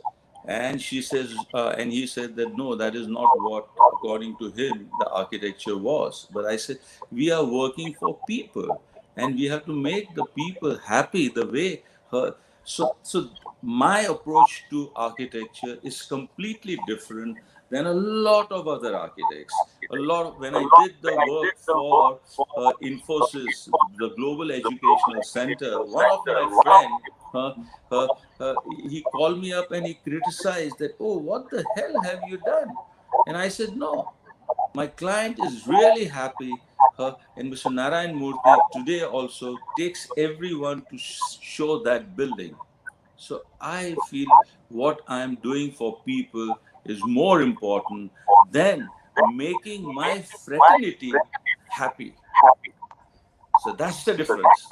And she says, and he said that no, that is not what, according to him, the architecture was. But I said, we are working for people, and we have to make the people happy the way her. So my approach to architecture is completely different than a lot of other architects. When I did the work for Infosys, the Global Educational Center, one of my friend, uh, he called me up and he criticized that, oh, what the hell have you done? And I said, no, my client is really happy. And Mr. Narayan Murthy today also takes everyone to show that building. So I feel what I'm doing for people is more important than making my fraternity happy. So that's the difference.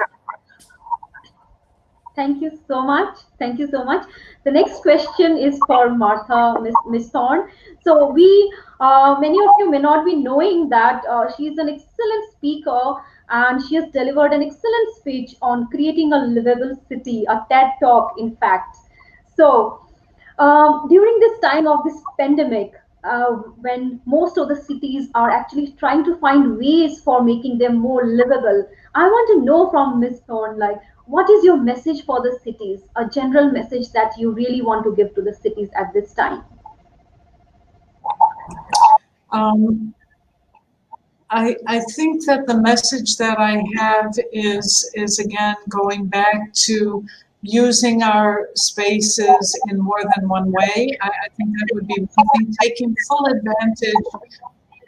Thank you so much. Thank you so much. The next question is for Martha, Miss Thorne. So many of you may not be knowing that she is an excellent speaker and she has delivered an excellent speech on creating a livable city, a TED talk, in fact. So during this time of this pandemic, when most of the cities are actually trying to find ways for making them more livable, I want to know from Ms. Thorne, like, what is your message for the cities? A general message that you really want to give to the cities at this time. Um, I think that the message that I have is again going back to using our spaces in more than one way. I think that would be one thing, taking full advantage.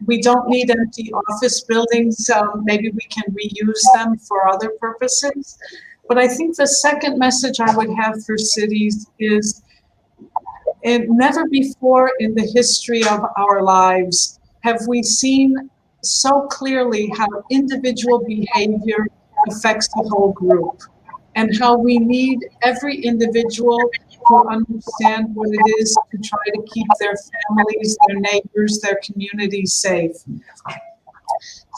We don't need empty office buildings. Maybe we can reuse them for other purposes. But I think the second message I would have for cities is, and never before in the history of our lives have we seen so clearly how individual behavior affects the whole group, and how we need every individual to understand what it is to try to keep their families, their neighbors, their communities safe.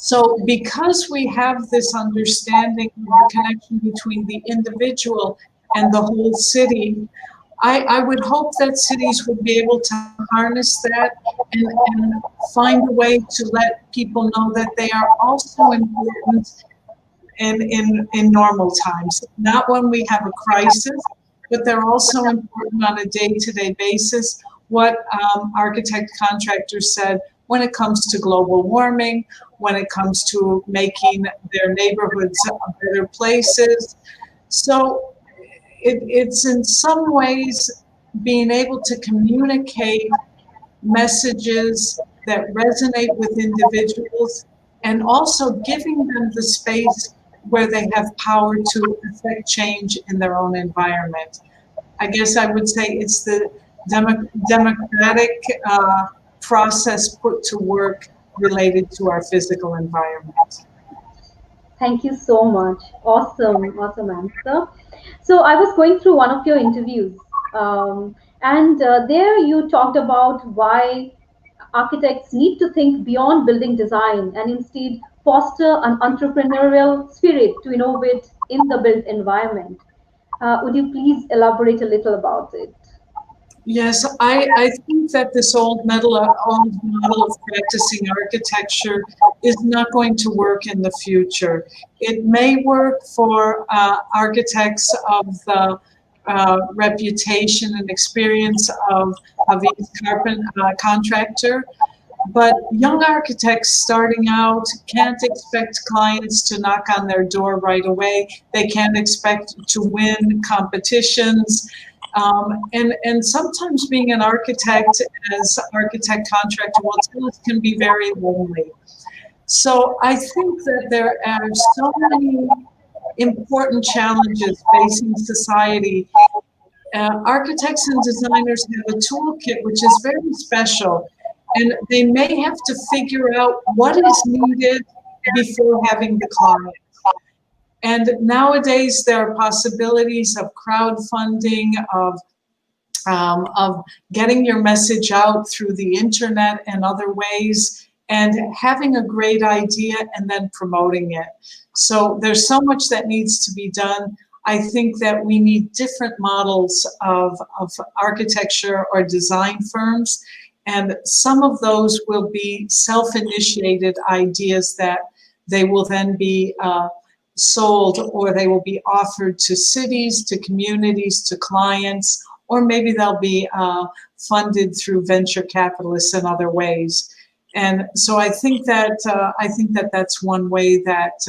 So because we have this understanding of the connection between the individual and the whole city, I would hope that cities would be able to harness that and find a way to let people know that they are also important in normal times, not when we have a crisis, but they're also important on a day-to-day basis. What architect contractor said when it comes to global warming, when it comes to making their neighborhoods better places. So it's in some ways being able to communicate messages that resonate with individuals, and also giving them the space where they have power to affect change in their own environment. I guess I would say it's the democratic process put to work related to our physical environment. Thank you so much. Awesome, awesome answer. So I was going through one of your interviews, and there you talked about why architects need to think beyond building design and instead foster an entrepreneurial spirit to innovate in the built environment. Would you please elaborate a little about it? Yes, I think that this old model of practicing architecture is not going to work in the future. It may work for architects of the reputation and experience of Hafeez Contractor, but young architects starting out can't expect clients to knock on their door right away. They can't expect to win competitions. And sometimes being an architect, as architect contractor will tell us, can be very lonely. So I think that there are so many important challenges facing society. Architects and designers have a toolkit which is very special, and they may have to figure out what is needed before having the client. And nowadays, there are possibilities of crowdfunding, of getting your message out through the internet and other ways, and having a great idea and then promoting it. So there's so much that needs to be done. I think that we need different models of architecture or design firms, and some of those will be self-initiated ideas that they will then be sold, or they will be offered to cities, to communities, to clients, or maybe they'll be funded through venture capitalists in other ways. And so I think that that's one way that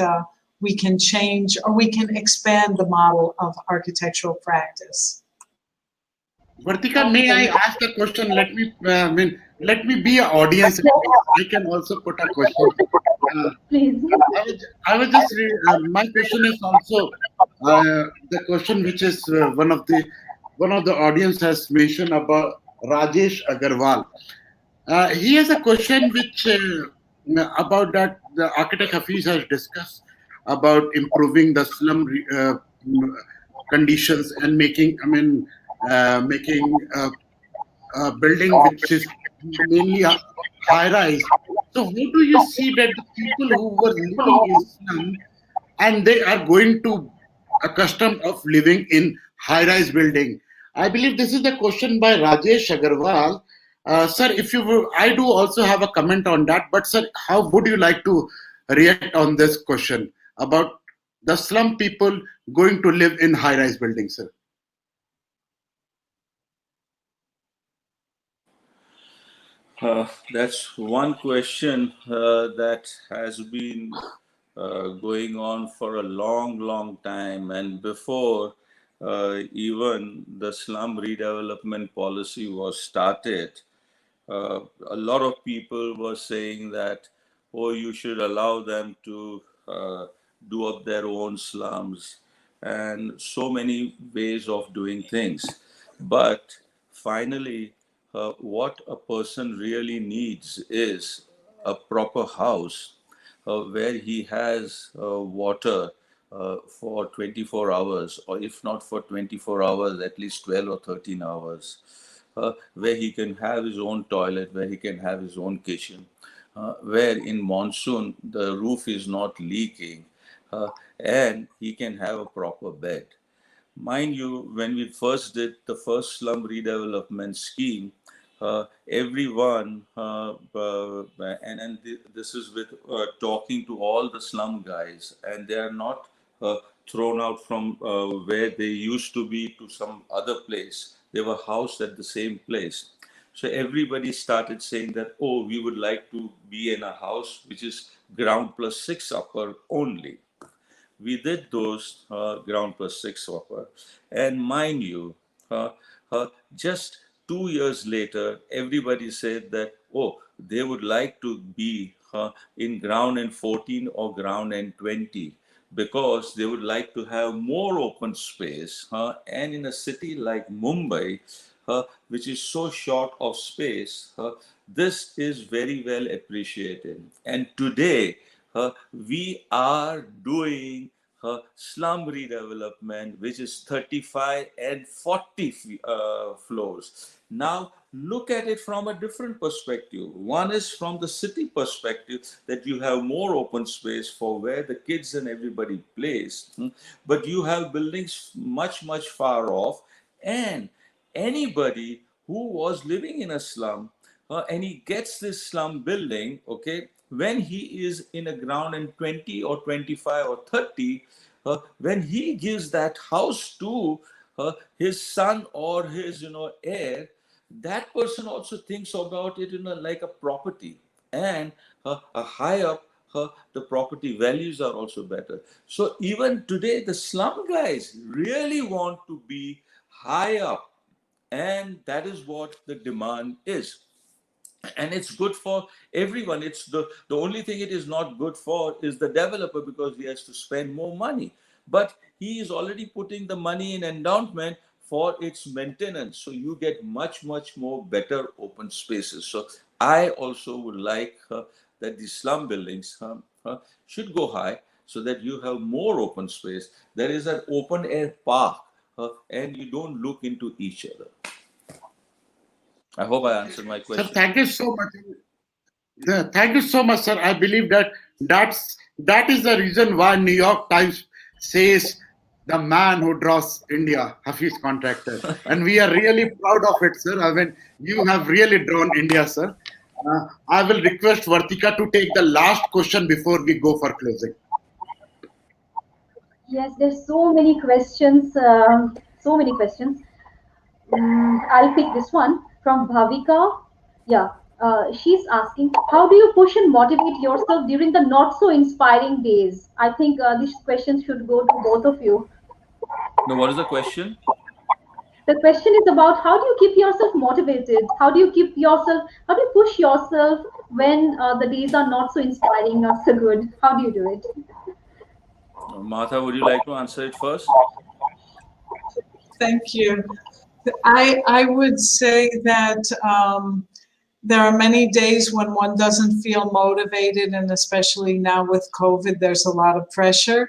we can change, or we can expand the model of architectural practice. Vertica, may I ask a question? Let me be an audience. I can also put a question. Please. I was just. My question is also the question which is one of the audience has mentioned about Rajesh Agarwal. He has a question which about that the architect Hafeez has discussed about improving the slum conditions and making. Making a building which is mainly a high rise. So how do you see that the people who were living in slum and they are going to accustomed of living in high rise building? I believe this is the question by Rajesh Agarwal. Sir, if you will, I do also have a comment on that. But sir, how would you like to react on this question about the slum people going to live in high rise buildings, sir? That's one question that has been going on for a long, long time. And before even the slum redevelopment policy was started, a lot of people were saying that, oh, you should allow them to do up their own slums, and so many ways of doing things. But finally, what a person really needs is a proper house where he has water for 24 hours, or if not for 24 hours, at least 12 or 13 hours, where he can have his own toilet, where he can have his own kitchen, where in monsoon the roof is not leaking, and he can have a proper bed. Mind you, when we first did the first slum redevelopment scheme, everyone, and this is with talking to all the slum guys, and they are not thrown out from where they used to be to some other place. They were housed at the same place. So everybody started saying that, oh, we would like to be in a house which is ground plus 6 upper only. We did those ground plus 6 upper. And mind you, just 2 years later, everybody said that, oh, they would like to be in ground and 14 or ground and 20, because they would like to have more open space. And in a city like Mumbai, which is so short of space, this is very well appreciated. And today, we are doing slum redevelopment, which is 35 and 40 floors. Now, look at it from a different perspective. One is from the city perspective, that you have more open space for where the kids and everybody plays, but you have buildings much, much far off, and anybody who was living in a slum and he gets this slum building, okay, when he is in a ground in 20 or 25 or 30, when he gives that house to his son or his heir, that person also thinks about it like a property, and a high up the property values are also better. So even today the slum guys really want to be high up, and that is what the demand is, and it's good for everyone. It's the only thing it is not good for is the developer, because he has to spend more money, but he is already putting the money in endowment for its maintenance, so you get much more better open spaces. So I also would like that the slum buildings should go high, so that you have more open space. There is an open air park, and you don't look into each other. I hope I answered my Sir, question. thank you so much. Thank you so much, sir. I believe that is the reason why New York Times says the man who draws India, Hafeez Contractor, and we are really proud of it, sir. I mean, you have really drawn India, sir. I will request Vertika to take the last question before we go for closing. Yes, there's so many questions. So many questions. I'll pick this one from Bhavika. Yeah, she's asking, how do you push and motivate yourself during the not so inspiring days? I think this question should go to both of you. No, what is the question? The question is about how do you keep yourself motivated? How do you push yourself when the days are not so inspiring, not so good? How do you do it? Martha, would you like to answer it first? Thank you. I would say that there are many days when one doesn't feel motivated, and especially now with COVID, there's a lot of pressure.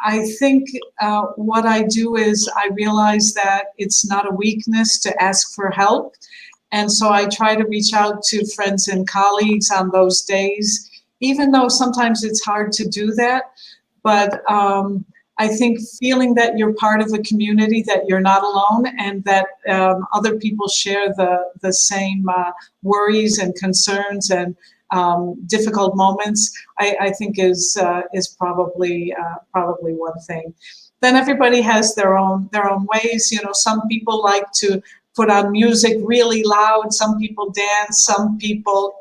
I think what I do is I realize that it's not a weakness to ask for help. And so I try to reach out to friends and colleagues on those days, even though sometimes it's hard to do that. But I think feeling that you're part of a community, that you're not alone, and that other people share the same worries and concerns and difficult moments, I think is probably one thing. Then everybody has their own ways. You know, some people like to put on music really loud. Some people dance. Some people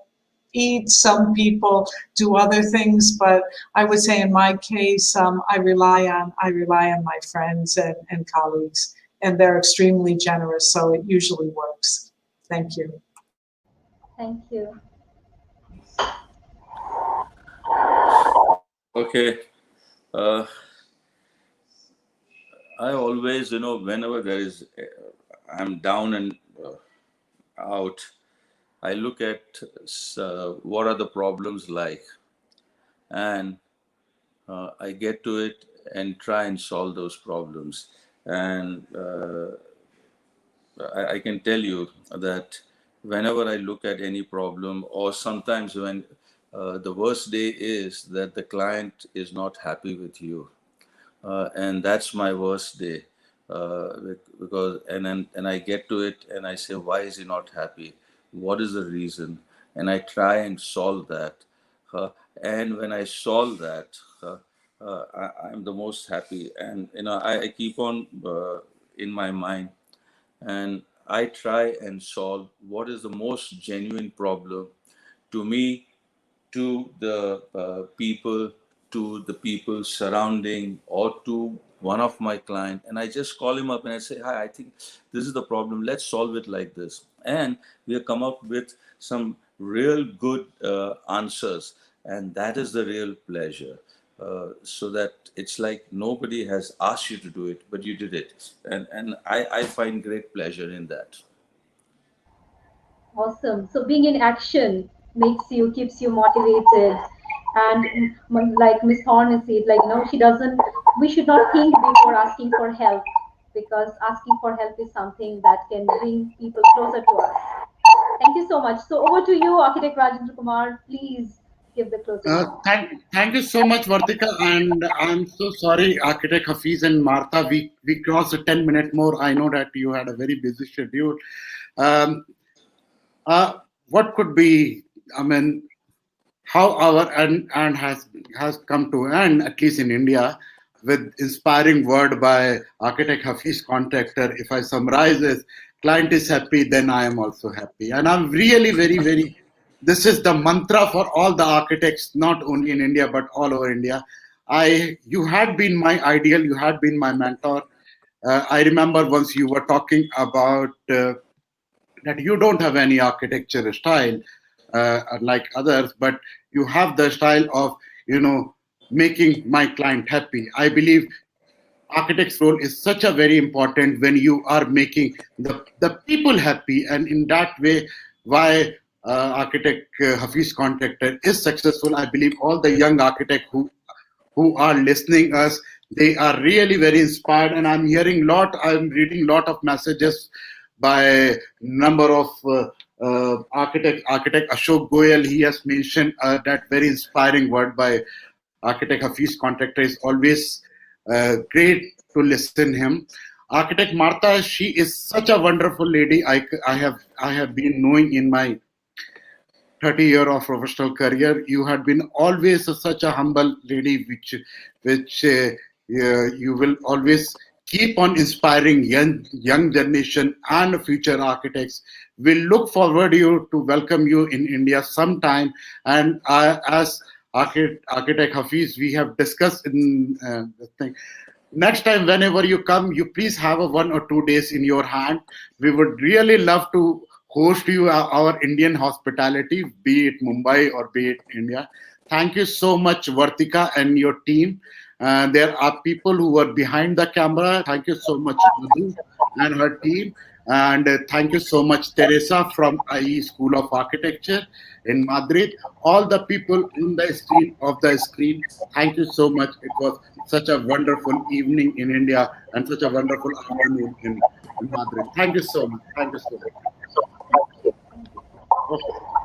eat, some people do other things, but I would say in my case, I rely on my friends and colleagues, and they're extremely generous, so it usually works. Thank you. Thank you. Okay. I always, whenever I'm down and out, I look at what are the problems like, and I get to it and try and solve those problems. And I can tell you that whenever I look at any problem, or sometimes when the worst day is that the client is not happy with you, and that's my worst day, because and I get to it and I say, why is he not happy? What is the reason? And I try and solve that. Uh, and when I solve that, I'm the most happy. And I keep on in my mind, and I try and solve what is the most genuine problem to me, to the people surrounding, or to one of my client, and I just call him up and I say, hi, I think this is the problem, let's solve it like this. And we have come up with some real good answers, and that is the real pleasure. So that it's like nobody has asked you to do it, but you did it, and I find great pleasure in that. Awesome. So being in action keeps you motivated. And like Miss Thorne said, like, she doesn't. We should not think before asking for help, because asking for help is something that can bring people closer to us. Thank you so much. So over to you, Architect Rajendra Kumar. Please give the closing remarks. Thank you so much, Vartika, and I'm so sorry, Architect Hafeez and Martha. We crossed a 10-minute more. I know that you had a very busy schedule. Um, what could be? I mean, how our and has come to end, at least in India, with inspiring word by Architect Hafeez Contractor. If I summarize this, client is happy, then I am also happy. And I'm really very, this is the mantra for all the architects, not only in India, but all over India. You had been my ideal, you had been my mentor. I remember once you were talking about that you don't have any architecture style like others, but you have the style of, making my client happy. I believe architect's role is such a very important when you are making the people happy, and in that way, why architect Hafeez Contractor is successful. I believe all the young architects who are listening us, they are really very inspired, and I'm reading lot of messages by number of architect Ashok Goyal. He has mentioned that very inspiring word by architect Hafeez Contractor is always great to listen him. Architect Martha, she is such a wonderful lady. I have been knowing in my 30 year of professional career. You had been always such a humble lady, which you will always keep on inspiring young generation and future architects. We'll look forward to welcome you in India sometime. And as architect Hafeez, we have discussed in this thing. Next time, whenever you come, you please have a 1 or 2 days in your hand. We would really love to host you our Indian hospitality, be it Mumbai or be it India. Thank you so much, Vartika and your team. There are people who are behind the camera. Thank you so much, Madhu and her team. And thank you so much, Teresa from IE School of Architecture in Madrid. All the people in the screen, thank you so much. It was such a wonderful evening in India and such a wonderful afternoon in Madrid. Thank you so much. Thank you so much. Okay.